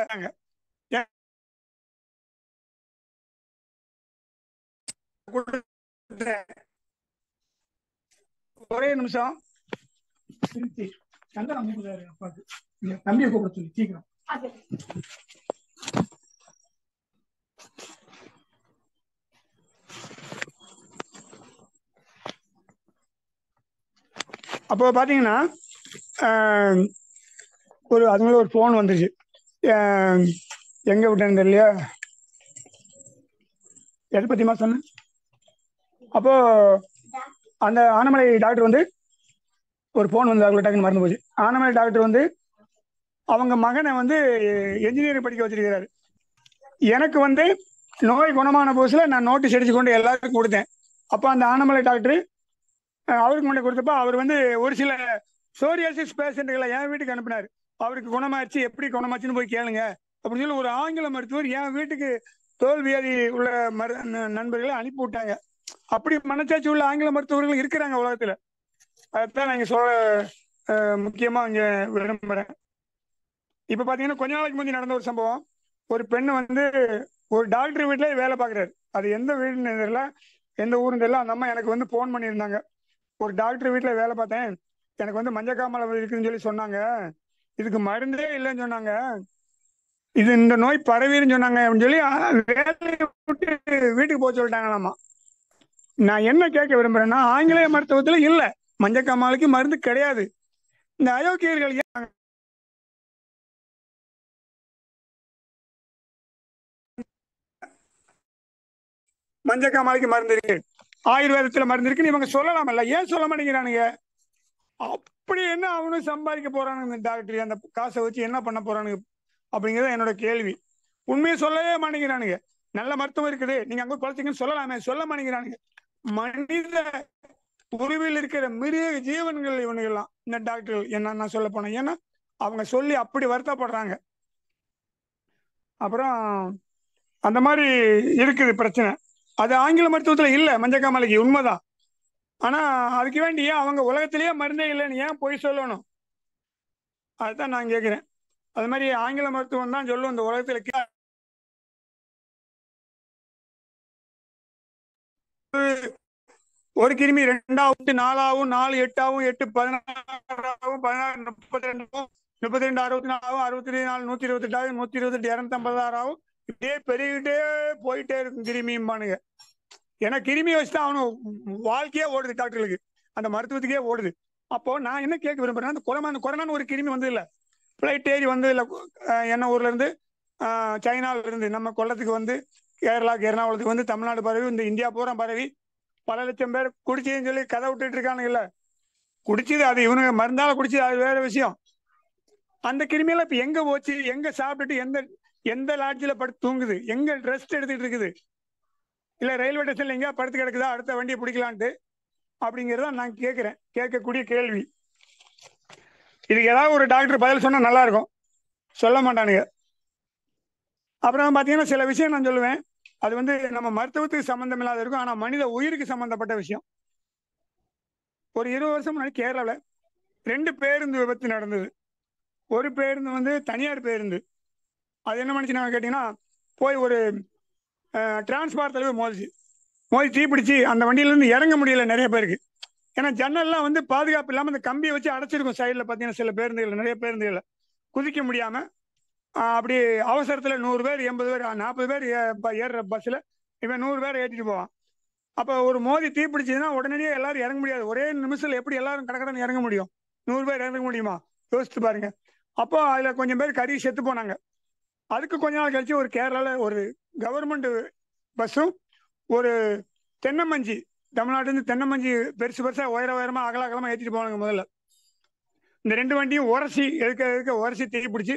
ஒரே நிமிஷம். தம்பியை கூப்பிட சொல்லி சீக்கிரம். அப்போ பாத்தீங்கன்னா, அதுங்கள ஒரு போன் வந்துச்சு. எங்க விட்டேன்னு தெரியலையா, எதை பத்திமா சொன்ன. அப்போ அந்த ஆனமலை டாக்டர் வந்து ஒரு போன் வந்து அவங்கள டக்குன்னு மறந்து போச்சு. ஆனமலை டாக்டர் வந்து அவங்க மகனை வந்து என்ஜினியரிங் படிக்க வச்சிருக்கிறாரு. எனக்கு வந்து நோய் குணமான புதுசுல நான் நோட்டீஸ் அடிச்சு கொண்டு எல்லாருக்கும் கொடுத்தேன். அப்போ அந்த ஆனமலை டாக்டர் அவருக்கு முன்னாடி கொடுத்தப்ப அவர் வந்து ஒரு சில சோரியாசிஸ் பேஷண்ட்களை என் வீட்டுக்கு அனுப்பினார். அவருக்கு குணமாச்சு, எப்படி குணமாச்சுன்னு போய் கேளுங்க அப்படின்னு சொல்லி ஒரு ஆங்கில மருத்துவர் என் வீட்டுக்கு தோல்வியாதி உள்ள நண்பர்களை அனுப்பி விட்டாங்க. அப்படி மனச்சாட்சி உள்ள ஆங்கில மருத்துவர்கள் இருக்கிறாங்க உலகத்துல. அதான் நான் இங்க சொல்ல முக்கியமா இங்க விரும்புறேன். இப்ப பாத்தீங்கன்னா, கொஞ்ச நாளைக்கு முந்தைய நடந்த ஒரு சம்பவம். ஒரு பெண்ணு வந்து ஒரு டாக்டர் வீட்டுல வேலை பாக்குறாரு. அது எந்த வீடுன்னு தெரியல, எந்த ஊருன்னு தெரியல. அந்த அம்மா எனக்கு வந்து போன் பண்ணியிருந்தாங்க, ஒரு டாக்டர் வீட்டுல வேலை பார்த்தேன், எனக்கு வந்து மஞ்சக்காமலை இருக்குன்னு சொல்லி சொன்னாங்க, இதுக்கு மருந்தே இல்லைன்னு சொன்னாங்க, இது இந்த நோய் பரவின்னு சொன்னாங்க அப்படின்னு சொல்லி வேலையை விட்டு வீட்டுக்கு போக சொல்லிட்டாங்களாமா. நான் என்ன கேட்க விரும்புறேன்னா, ஆங்கிலேய மருத்துவத்துல இல்ல, மஞ்சக்காமலைக்கு மருந்து கிடையாது. இந்த அயோக்கியர்கள் மஞ்சக்காமலைக்கு மருந்து இருக்கு, ஆயுர்வேதத்துல மருந்து இருக்குன்னு இவங்க சொல்லலாமல்ல, ஏன் சொல்ல மாட்டேங்கிறானுங்க? அப்படி என்ன அவனும் சம்பாதிக்க போறானுங்க இந்த டாக்டர், அந்த காசை வச்சு என்ன பண்ண போறானுங்க அப்படிங்கிறது என்னோட கேள்வி. உண்மையை சொல்லவே மாட்டேங்கிறானுங்க. நல்ல மருத்துவம் இருக்குது, நீங்க அங்க குழந்தைங்கன்னு சொல்லலாமே, சொல்ல மாட்டேங்கிறானுங்க. மனித உருவில் இருக்கிற மிருக ஜீவன்கள் இவனுங்கெல்லாம் இந்த டாக்டர் என்ன சொல்ல போனேன். ஏன்னா அவங்க சொல்லி அப்படி வருத்தப்படுறாங்க. அப்புறம் அந்த மாதிரி இருக்குது பிரச்சனை. அது ஆங்கில மருத்துவத்துல இல்ல மஞ்சக்காமலைக்கு, உண்மைதான். ஆனா அதுக்கு வேண்டி அவங்க உலகத்திலேயே மருந்தே இல்லைன்னு ஏன் பொய் சொல்லணும்? அதுதான் நான் கேட்கிறேன். அது மாதிரி ஆங்கில மருத்துவம் தான் சொல்லும் இந்த உலகத்துல ஒரு கிருமி 2 4 4 8 8 16 16 32 32 64 64 128 128 256 இப்படியே பெருகிட்டே போயிட்டே இருக்கும் கிருமிம்பானுங்க. ஏன்னா கிருமியை வச்சுதான் அவனு வாழ்க்கையே ஓடுது, டாக்டர்களுக்கு அந்த மருத்துவத்துக்கே ஓடுது. அப்போ நான் என்ன கேட்க விரும்புறேன், அந்த கொரோனான்னு ஒரு கிருமி வந்தது இல்லை, ஃபிளைட் ஏறி வந்தது இல்லை. என்ன ஊர்ல இருந்து, சைனால இருந்து நம்ம கொல்லத்துக்கு வந்து கேரளாக்கு எர்ணாகுளத்துக்கு வந்து தமிழ்நாடு பரவி இந்த இந்தியா பூரா பரவி பல லட்சம் பேர் குடிச்சதுன்னு சொல்லி கதை விட்டுட்டு இருக்கானுங்கல்ல. குடிச்சது அது இவனுங்க மருந்தால குடிச்சது அது வேற விஷயம். அந்த கிருமியெல்லாம் இப்ப எங்க போச்சு? எங்க சாப்பிட்டுட்டு எந்த எந்த லாட்ஜில் படுத்து தூங்குது? எங்க ரெஸ்ட் எடுத்துட்டு இருக்குது? இல்ல ரயில்வே ஸ்டேஷன்ல எங்கேயா படுத்து கிடக்குதா அடுத்த வண்டியை பிடிக்கலான்ட்டு? அப்படிங்கிறத நான் கேட்கிறேன், கேட்கக்கூடிய கேள்வி. இதுக்கு ஏதாவது ஒரு டாக்டர் பதில் சொன்னா நல்லா இருக்கும், சொல்ல மாட்டானுங்க. அப்புறம் பாத்தீங்கன்னா சில விஷயம் நான் சொல்லுவேன், அது வந்து நம்ம மருத்துவத்துக்கு சம்பந்தம் இல்லாத இருக்கும், ஆனா மனித உயிருக்கு சம்பந்தப்பட்ட விஷயம். ஒரு 20 வருஷம் முன்னாடி கேரளாவில் 2 பேருந்து விபத்து நடந்தது. ஒரு பேருந்து வந்து தனியார் பேருந்து. அது என்ன பண்ணுச்சு கேட்டீங்கன்னா, போய் ஒரு டிரான்ஸ்பார்த்தில் போய் மோதிச்சு. மோதி தீப்பிடிச்சு அந்த வண்டியில இருந்து இறங்க முடியல நிறைய பேருக்கு. ஏன்னா ஜன்னல்லாம் வந்து பாதுகாப்பு இல்லாமல் அந்த கம்பியை வச்சு அடைச்சிருக்கும். சைடில் பார்த்தீங்கன்னா சில பேருந்துகள், நிறைய பேருந்துகளை குதிக்க முடியாம அப்படி அவசரத்தில் 100 பேர் 80 பேர் 40 பேர் ஏறுற பஸ்ஸில் இவன் 100 பேர் ஏற்றிட்டு போவான். அப்போ ஒரு மோதி தீப்பிடிச்சதுன்னா உடனடியே எல்லாரும் இறங்க முடியாது. ஒரே நிமிஷத்தில் எப்படி எல்லாரும் கடற்கடன் இறங்க முடியும்? 100 பேர் இறங்க முடியுமா? யோசிச்சு பாருங்க. அப்போ அதுல கொஞ்சம் பேர் கறி செத்து போனாங்க. அதுக்கு கொஞ்ச நாள் கழிச்சு ஒரு கேரளாவில் ஒரு கவர்மெண்ட் பஸ்ஸும் ஒரு தென்னமஞ்சி, தமிழ்நாட்டில இருந்து தென்னமஞ்சி பெருசு பெருசா உயரமா அகலமா ஏற்றிட்டு போனாங்க. முதல்ல இந்த 2 வண்டியும் உரசி எதுக்க உரசி தீப்பிடிச்சு,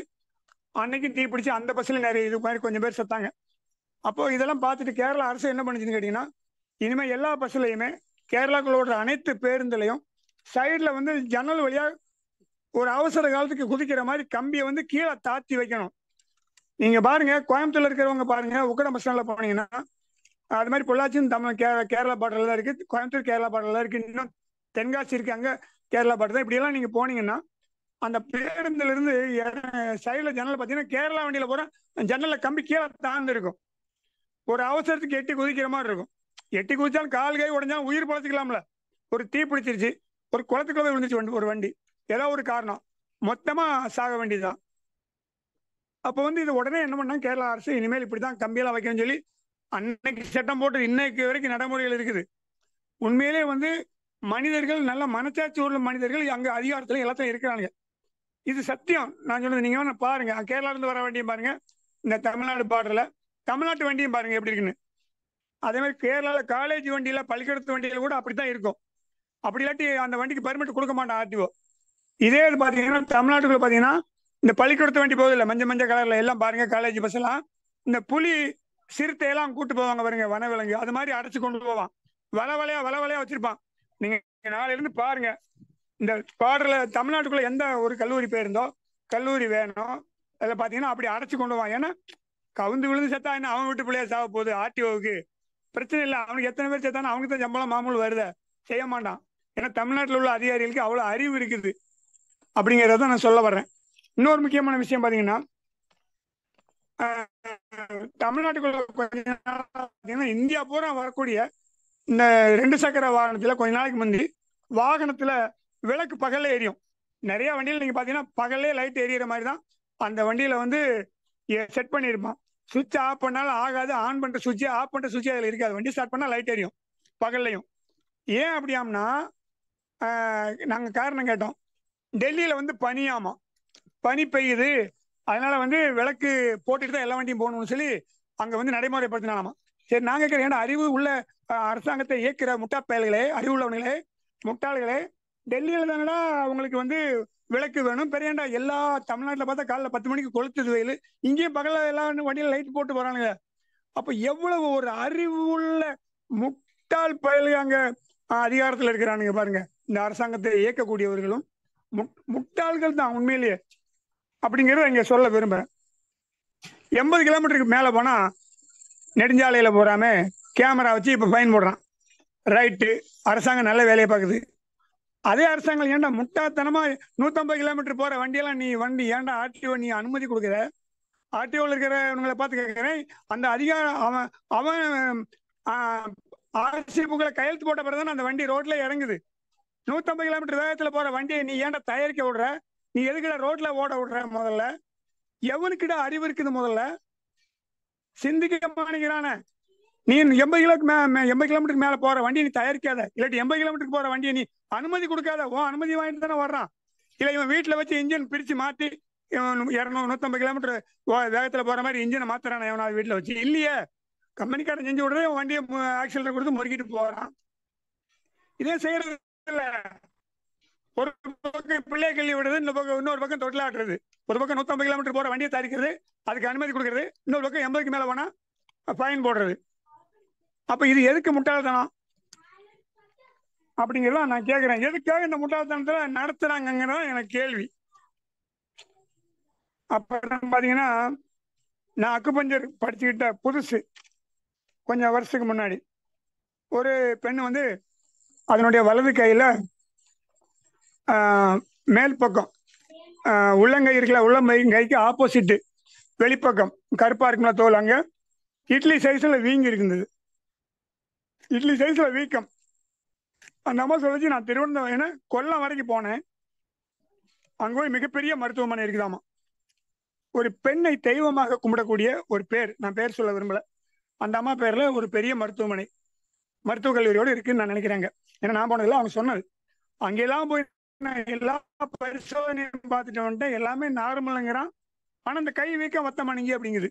அன்னைக்கு தீப்பிடிச்சு அந்த பஸ்ல நிறைய இது மாதிரி கொஞ்சம் பேர் செத்தாங்க. அப்போ இதெல்லாம் பார்த்துட்டு கேரளா அரசு என்ன பண்ணுச்சுன்னு கேட்டீங்கன்னா, இனிமே எல்லா பஸ்லயுமே கேரளாக்குள்ள ஓடுற அனைத்து பேருந்துலையும் சைட்ல வந்து ஜன்னல் வழியா ஒரு அவசர காலத்துக்கு குதிக்கிற மாதிரி கம்பியை வந்து கீழே தாத்தி வைக்கணும். நீங்க பாருங்க, கோயம்புத்தூர்ல இருக்கிறவங்க பாருங்க, உக்கடம் பஸ் ஸ்டாண்ட்ல போனீங்கன்னா அது மாதிரி பொள்ளாச்சியும் தமிழ் கேரளா பார்டர்ல தான் இருக்கு, கோயம்புத்தூர் கேரளா பார்டர்ல இருக்கு, இன்னும் தென்காசி இருக்கு, அங்க கேரளா பார்டர் தான். இப்படி எல்லாம் நீங்க போனீங்கன்னா அந்த பேருந்துல இருந்து சைடுல ஜன்னல் பார்த்தீங்கன்னா கேரளா வண்டியில போற ஜன்னல்ல கம்பி கீழே தாழ்ந்து இருக்கும். ஒரு அவசரத்துக்கு எட்டி குதிக்கிற மாதிரி இருக்கும். எட்டி குதிச்சாலும் கால் கை உடஞ்சாலும் உயிர் பழச்சிக்கலாம்ல. ஒரு தீ பிடிச்சிருச்சு, ஒரு குளத்துக்குள்ள விழுந்துச்சு ஒரு வண்டி, ஏதோ ஒரு காரணம், மொத்தமா சாக வேண்டியதுதான். அப்போ வந்து இது உடனே என்ன பண்ணா கேரளா அரசு, இனிமேல் இப்படிதான் கம்பியெல்லாம் வைக்கணும்னு சொல்லி அன்னைக்கு சட்டம் போட்டு இன்னைக்கு வரைக்கும் நடைமுறைகள் இருக்குது. உண்மையிலே வந்து மனிதர்கள், நல்ல மனச்சாட்சி உள்ள மனிதர்கள் அங்க அதிகாரத்துல எல்லாத்தையும் இருக்கிறாங்க. இது சத்தியம் நான் சொல்றது. நீங்க வேணா பாருங்க, கேரளா இருந்து வர வண்டியும் பாருங்க, இந்த தமிழ்நாடு பார்டர்ல தமிழ்நாட்டு வண்டியும் பாருங்க எப்படி இருக்குன்னு. அதே மாதிரி கேரளால காலேஜ் வண்டியில, பள்ளிக்கூடத்து வண்டியில கூட அப்படித்தான் இருக்கும். அப்படி இல்லாட்டி அந்த வண்டிக்கு பர்மிட் கொடுக்க மாட்டான் ஆர்டிஓ. இதே இது பாத்தீங்கன்னா தமிழ்நாட்டுக்குள்ள பாத்தீங்கன்னா இந்த பள்ளிக்கூடத்து வண்டி போகுது இல்ல, மஞ்சள் கலர்ல எல்லாம் பாருங்க, காலேஜ் பஸ் எல்லாம் இந்த புலி சிறுத்தை எல்லாம் கூட்டு போவாங்க பாருங்க, வனவிலங்கு அது மாதிரி அடைச்சு கொண்டு போவான். வளவலையா வச்சிருப்பான். நீங்க நாளையில இருந்து பாருங்க, இந்த பார்டர்ல தமிழ்நாட்டுக்குள்ள எந்த ஒரு கல்லூரி பேருந்தோ, கல்லூரி வேணும், அதுல பாத்தீங்கன்னா அப்படி அடைச்சு கொண்டு போவான். ஏன்னா கவுந்து விழுந்து செத்தா என்ன அவன் வீட்டு பிள்ளைய சாக போகுது, ஆர்டிஓவுக்கு பிரச்சனை இல்லை. அவனுக்கு எத்தனை பேர் செத்தானோ அவனுக்கு தான் சம்பளம் மாமூல் வருத, செய்ய மாட்டான். ஏன்னா தமிழ்நாட்டில் உள்ள அதிகாரிகளுக்கு அவ்வளவு அறிவு இருக்குது அப்படிங்கிறத நான் சொல்ல வர்றேன். இன்னொரு முக்கியமான விஷயம் பாத்தீங்கன்னா, தமிழ்நாட்டுக்குள்ள கொஞ்சம் இந்தியா பூரா வரக்கூடிய இந்த 2 சக்கர வாகனத்துல கொஞ்ச நாளைக்கு முந்தி வாகனத்துல விளக்கு பகல்ல எரியும். நிறைய வண்டியில நீங்க பாத்தீங்கன்னா பகல்லே லைட் எரியற மாதிரி தான் அந்த வண்டியில வந்து செட் பண்ணியிருப்பான். சுவிட்ச் ஆஃப் பண்ணாலும் ஆகாது, ஆன் பண்ற சுவிட்ச் ஆஃப் பண்ற சுவிட்ச் அதுல இருக்காது. வண்டி ஸ்டார்ட் பண்ணா லைட் எரியும் பகல்லையும். ஏன் அப்படியாம்னா, நாங்க காரணம் கேட்டோம். டெல்லியில வந்து பனியாமா, பனி பெய்யுது, அதனால வந்து விளக்கு போட்டுட்டு தான் எல்லா வண்டியும் போகணும்னு சொல்லி அங்க வந்து நடைமுறைப்படுத்தினாலாமா. சரி, நாங்க கேட்கிறேன், ஏன்னா அறிவு உள்ள அரசாங்கத்தை இயக்குற முட்டா பயல்களே, அறிவு உள்ளவங்களே, முட்டாள்களே, டெல்லியில தானடா அவங்களுக்கு வந்து விளக்கு வேணும், பெரியண்டா எல்லா தமிழ்நாட்டில் பார்த்தா காலைல 10 மணிக்கு கொளுத்துது வெயில், இங்கேயும் பகல எல்லா வண்டியில லைட் போட்டு போறானுங்க. அப்ப எவ்வளவு ஒரு அறிவு உள்ள முட்டாள் பயல்கள் அங்க அதிகாரத்தில் இருக்கிறானுங்க பாருங்க. இந்த அரசாங்கத்தை இயக்கக்கூடியவர்களும் முட்டாள்கள் தான் உண்மையிலேயே, அப்படிங்கிறத இங்க சொல்ல விரும்புறேன். 80 கிலோமீட்டருக்கு மேல போனா நெடுஞ்சாலையில போறாம கேமரா வச்சு இப்ப ஃபைன் போடுறான். ரைட்டு, அரசாங்கம் நல்ல வேலையை பார்க்குது. அதே அரசாங்கம் ஏன்டா முட்டாத்தனமா 150 கிலோமீட்டர் போற வண்டியெல்லாம் வண்டி ஏன்டா ஆர்டிஓ நீ அனுமதி கொடுக்குற? ஆர்டிஓவில் இருக்கிறவங்களை பார்த்து கேட்கிறேன். அந்த அதிகாரம் அவன் அவன் ஆர்சி புக்ல கையெழுத்து போட்ட பிறகு அந்த வண்டி ரோட்ல இறங்குது. 150 கிலோமீட்டர் வேகத்துல போற வண்டியை நீ ஏன்டா தயாரிக்க விடுற? நீ எதுக்குடா ரோட்ல ஓட விடுற? முதல்ல எவனுக்கிட்ட அறிவு இருக்குது? முதல்ல சிந்திக்க மாட்டேங்கிறான. நீ 80 கிலோமீட்டருக்கு மேல போற வண்டியை நீ தயாரிக்காத, இல்லாட்டி 80 கிலோமீட்டருக்கு போற வண்டியை நீ அனுமதி கொடுக்காத. ஓ அனுமதி வாங்கிட்டு தானே வர்றான். இல்ல இவன் வீட்டுல வச்சு இன்ஜின் பிரிச்சு மாத்தி 200 150 கிலோமீட்டர் வேகத்துல போற மாதிரி இன்ஜினை மாத்துறான் எவனாவது வீட்டுல வச்சு? இல்லையே. கம்பெனிக்காரன் செஞ்சு விடுறதே வண்டியை ஆக்சிடென்ட் கொடுத்து முறுக்கிட்டு போறான். இதே செய்யறது இல்ல. ஒரு பக்கம் பிள்ளைய கல்வி விடுறது, இன்னொரு பக்கம் தொட்டிலாட்டுறது. ஒரு பக்கம் 150 கிலோமீட்டர் போற வண்டியை தயாரிக்கிறது, அதுக்கு அனுமதி கொடுக்கறது. இன்னொரு பக்கம் 80க்கு மேல போனா ஃபைன் போடுறது. அப்ப இது எதுக்கு முட்டாள்தனம் அப்படிங்கிறத நான் கேட்கிறேன். எதுக்காக இந்த முட்டாள்தனத்துல நடத்துறாங்கிறதா எனக்கு கேள்வி. அப்புறம் பாத்தீங்கன்னா, நான் அக்குபஞ்சர் படிச்சுக்கிட்ட புதுசு கொஞ்சம் வருஷத்துக்கு முன்னாடி ஒரு பெண் வந்து அதனுடைய வலது கையில மேல் பக்கம் உள்ளங்கை இருக்கல, உள்ளங்கைக்கு ஆப்போசிட் வெளிப்பக்கம் கருப்பா இருக்கும்ல தோல், அங்க இட்லி சைஸ்ல வீங்கி இருந்தது. இட்லி சைஸ்ல வீக்கம். அந்த அம்மா சொல்லிச்சு, நான் திருவனந்தபுரம் கொல்லம் வரைக்கும் போனேன். அங்க போய் மிகப்பெரிய மருத்துவமனை இருக்குதாமா. ஒரு பெண்ணை தெய்வமாக கும்பிடக்கூடிய ஒரு பேர், நான் பேர் சொல்ல விரும்பல, அந்த அம்மா பேர்ல ஒரு பெரிய மருத்துவமனை, மருத்துவக் கல்லூரியோடு இருக்குன்னு நான் நினைக்கிறேங்க. ஏன்னா நான் போனதில்ல, அவங்க சொன்னது. அங்கெல்லாம் போய் எல்லா பரிசோதனையும் பார்த்துட்டு வந்துட்டேன், எல்லாமே நார்மலுங்கிறான். ஆனா அந்த கை வீக்கம் வத்த மாட்டேங்க அப்படிங்குது.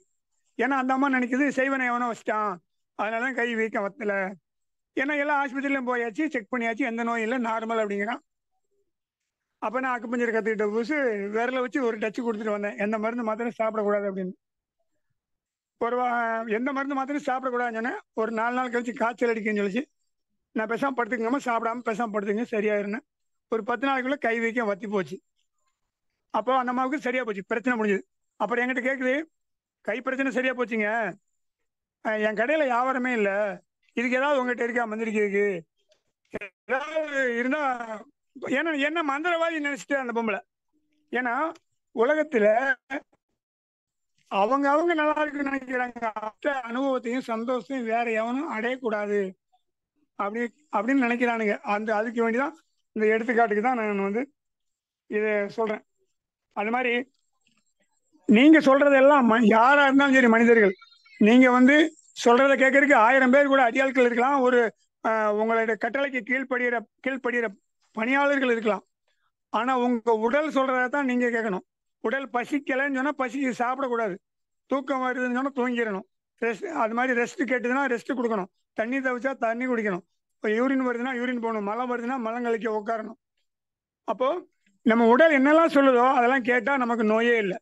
ஏன்னா அந்த அம்மா நினைக்குது செய்வனை எவனோ வச்சிட்டான், அதனாலதான் கை வீக்கம் வத்தல. ஏன்னா எல்லா ஆஸ்பத்திரியிலும் போயாச்சு, செக் பண்ணியாச்சு, எந்த நோயும் இல்லை, நார்மல் அப்படிங்கிறான். அப்ப நான் அக்குப்பஞ்சர் கத்துக்கிட்ட புதுசு விரல வச்சு ஒரு டச்சு கொடுத்துட்டு வந்தேன், எந்த மருந்து மாத்திரம் சாப்பிடக்கூடாது அப்படின்னு. எந்த மருந்து மாத்திரம் சாப்பிடக்கூடாதுன்னு சொன்னேன். ஒரு 4 நாள் கழிச்சு காய்ச்சல் அடிக்குன்னு சொல்லிச்சு. நான் பேசாம படுத்துக்கங்க, சாப்பிடாம பேசாம படுத்துங்க, சரியாயிருன்னு. ஒரு 10 நாளைக்குள்ள கை வீக்கம் வத்தி போச்சு. அப்போ அந்த அம்மாவுக்கு சரியா போச்சு, பிரச்சனை முடிஞ்சது. அப்புறம் என்கிட்ட கேக்குது, கை பிரச்சனை சரியா போச்சுங்க, என் கடையில வியாபாரமே இல்லை, இதுக்கு ஏதாவது உங்ககிட்ட இருக்கா மந்திரிக்கிறதுக்கு ஏதாவது இருந்தா? ஏன்னா என்ன மந்திரவாதி நினைச்சிட்டு அந்த பொம்பளை. ஏன்னா உலகத்துல அவங்க நல்லா இருக்குன்னு நினைக்கிறாங்க. அனுபவத்தையும் சந்தோஷத்தையும் வேற எவனும் அடையக்கூடாது அப்படின்னு நினைக்கிறானுங்க. அதுக்கு வேண்டிதான் இந்த எடுத்துக்காட்டுக்கு தான் நான் வந்து இதை சொல்றேன். அது மாதிரி நீங்க சொல்றதெல்லாம் யாரா இருந்தாலும் சரி, மனிதர்கள், நீங்க வந்து சொல்றதை கேட்கறதுக்கு 1000 பேர் கூட அடியாட்கள் இருக்கலாம், ஒரு உங்களுடைய கட்டளைக்கு கீழ்ப்படுகிற பணியாளர்கள் இருக்கலாம். ஆனா உங்க உடல் சொல்றதான் நீங்க கேட்கணும். உடல் பசிக்கலைன்னு சொன்னா பசிக்கு சாப்பிடக்கூடாது, தூக்கம் வருதுன்னு சொன்னா தூங்கிடணும், ரெஸ்ட் அது மாதிரி ரெஸ்ட் கேட்டுதுன்னா ரெஸ்ட் கொடுக்கணும், தண்ணி தவிச்சா தண்ணி குடிக்கணும், இப்போ யூரின் வருதுன்னா யூரின் போகணும், மலம் வருதுன்னா மலங்கழிக்க உட்காரணும். அப்போ நம்ம உடல் என்னெல்லாம் சொல்லுதோ அதெல்லாம் கேட்டா நமக்கு நோயே இல்லை.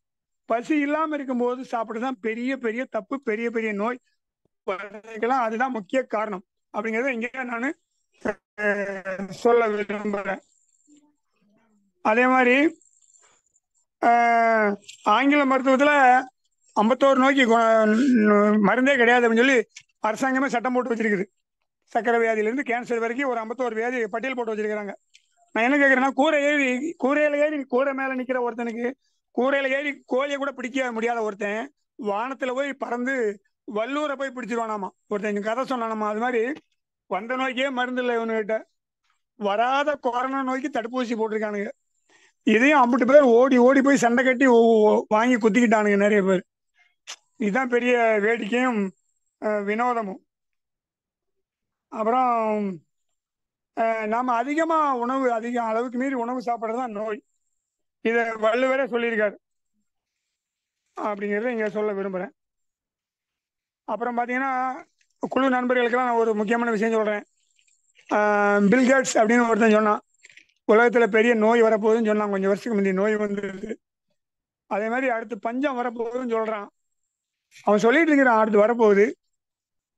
பசி இல்லாம இருக்கும்போது சாப்பிட்டுதான் பெரிய பெரிய தப்பு, பெரிய பெரிய நோய் வர்றதுக்கெல்லாம் அதுதான் முக்கிய காரணம் அப்படிங்கிறத இங்கே நான் சொல்ல விரும்புறேன். அதே மாதிரி ஆங்கில மருத்துவத்துல 51 நோய்க்கு மருந்தே கிடையாது அப்படின்னு சொல்லி அரசாங்கமே சட்டம் போட்டு வச்சிருக்குது. சக்கரை வியாதியிலிருந்து கேன்சர் வரைக்கும் ஒரு 51 வியாதி பட்டியல் போட்டு வச்சிருக்கிறாங்க. நான் என்ன கேட்கறேன்னா, கூரையில ஏறி கூரை மேல நிக்கிற ஒருத்தனுக்கு, கூரையில ஏறி கோழியை கூட பிடிக்க முடியாத ஒருத்தன் வானத்துல போய் பறந்து வல்லூரை போய் பிடிச்சிருவானாமா ஒருத்தன் கதை சொன்னானாமா. அது மாதிரி வந்த நோய்க்கே மருந்து இல்லை இவனுகிட்ட, வராத கொரோனா நோய்க்கு தடுப்பூசி போட்டிருக்கானுங்க. இதையும் 50 பேர் ஓடி ஓடி போய் சண்டை கட்டி வாங்கி குத்திக்கிட்டானுங்க நிறைய பேர். இதுதான் பெரிய வேடிக்கையும் வினோதமும். அப்புறம் நாம அதிக அளவுக்கு மீறி உணவு சாப்பிட்றதுதான் நோய். இதை வள்ளுவரே சொல்லியிருக்காரு அப்படிங்கிறத இங்க சொல்ல விரும்புறேன். அப்புறம் பாத்தீங்கன்னா, குழு நண்பர்களுக்கெல்லாம் நான் ஒரு முக்கியமான விஷயம் சொல்றேன். பில்கேட்ஸ் அப்படின்னு ஒருத்தன் சொன்னான், உலகத்துல பெரிய நோய் வரப்போகுதுன்னு சொன்னான். கொஞ்சம் வருஷத்துக்கு முந்தைய நோய் வந்துருது. அதே மாதிரி அடுத்து பஞ்சம் வரப்போகுதுன்னு சொல்றான். அவன் சொல்லிட்டு இருக்கிறான் அடுத்து வரப்போகுது.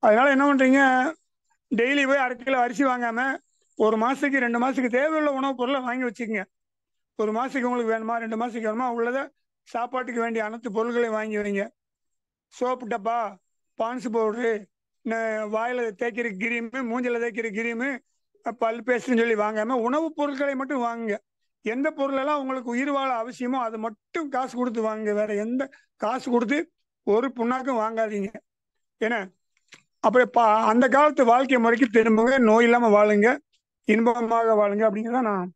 அதனால என்ன பண்றீங்க, டெய்லி போய் 1/2 கிலோ அரிசி வாங்காம 1 மாசத்துக்கு 2 மாசத்துக்கு தேவையுள்ள உணவுப் பொருளை வாங்கி வச்சுக்கோங்க. 1 மாசத்துக்கு உங்களுக்கு வேணுமா, 2 மாசத்துக்கு வேணுமா உள்ளதை சாப்பாட்டுக்கு வேண்டிய அனைத்து பொருட்களையும் வாங்கி வைங்க. சோப்பு டப்பா, பான்ஸ் பவுடரு, வாயில தேய்க்கிற கிரீமு, மூஞ்சில தேய்க்கிற கிரீமு, பல் பேஸ்ட்ன்னு சொல்லி வாங்காம உணவுப் பொருட்களை மட்டும் வாங்குங்க. எந்த பொருளெல்லாம் உங்களுக்கு உயிர் வாழ அவசியமோ அது மட்டும் காசு கொடுத்து வாங்குங்க. வேற எந்த காசு கொடுத்து ஒரு புண்ணாக்கும் வாங்காதீங்க. ஏன்னா அப்படி அந்த காலத்து வாழ்க்கை முறைக்கு திரும்புங்க, நோய் இல்லாம வாழுங்க, இன்பமாக வாழுங்க அப்படிங்கிறத நான்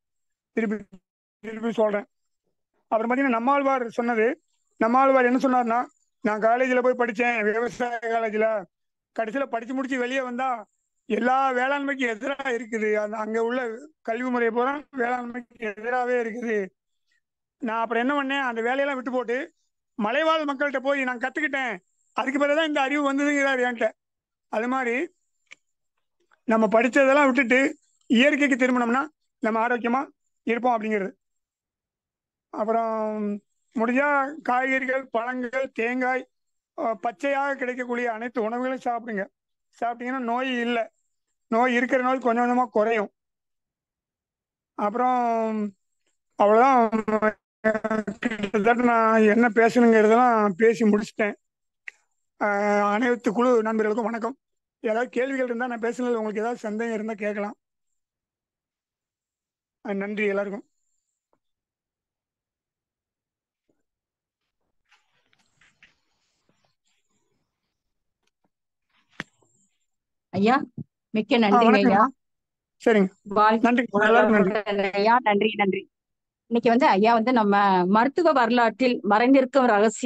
திருப்பி திருப்பி சொல்றேன். அப்புறம் பார்த்தீங்கன்னா நம்மாழ்வார் சொன்னது, நம்மாழ்வார் என்ன சொன்னார்னா, நான் காலேஜில் போய் படித்தேன், விவசாய காலேஜில். கடைசியில் படித்து முடிச்சு வெளியே வந்தா எல்லா வேளாண்மைக்கு எதிராக இருக்குது. அங்கே உள்ள கல்வி முறை பூரா வேளாண்மைக்கு எதிராகவே இருக்குது. நான் அப்புறம் என்ன பண்ணேன், அந்த வேலையெல்லாம் விட்டு போட்டு மலைவாழ் மக்கள்கிட்ட போய் நான் கற்றுக்கிட்டேன். அதுக்கு பிறகுதான் இந்த அறிவு வந்ததுங்கிறார் என்கிட்ட. அது மாதிரி நம்ம படித்ததெல்லாம் விட்டுட்டு இயற்கைக்கு திரும்பினோம்னா நம்ம ஆரோக்கியமாக இருப்போம் அப்படிங்கிறது. அப்புறம் முடிஞ்சா காய்கறிகள், பழங்கள், தேங்காய், பச்சையாக கிடைக்கக்கூடிய அனைத்து உணவுகளையும் சாப்பிடுங்க. சாப்பிட்டீங்கன்னா நோய் இல்லை, நோய் இருக்கிற நோய் கொஞ்சம் கொஞ்சமாக குறையும். அப்புறம் அவ்வளோதான். கிட்டத்தட்ட நான் என்ன பேசணுங்கிறதெல்லாம் பேசி முடிச்சிட்டேன். அனைத்து குழு நண்பர்களுக்கும் வணக்கம். ஏதாவது கேள்விகள் இருந்தால் நான் பேசுனது உங்களுக்கு ஏதாவது சந்தேகம் இருந்தால் கேட்கலாம். நன்றி எல்லாருக்கும். ஐயா, மிக்க நன்றி ஐயா. வணக்கம்மா. சரிங்க, வாழ்க நன்றி எல்லாருக்கும் நன்றி. வளமுடன் ஐயா. நன்றி நன்றி. இன்னைக்கு ஐயா நம்ம மருத்துவ வரலாற்றில் மறைந்திருக்கும் ரகசியம்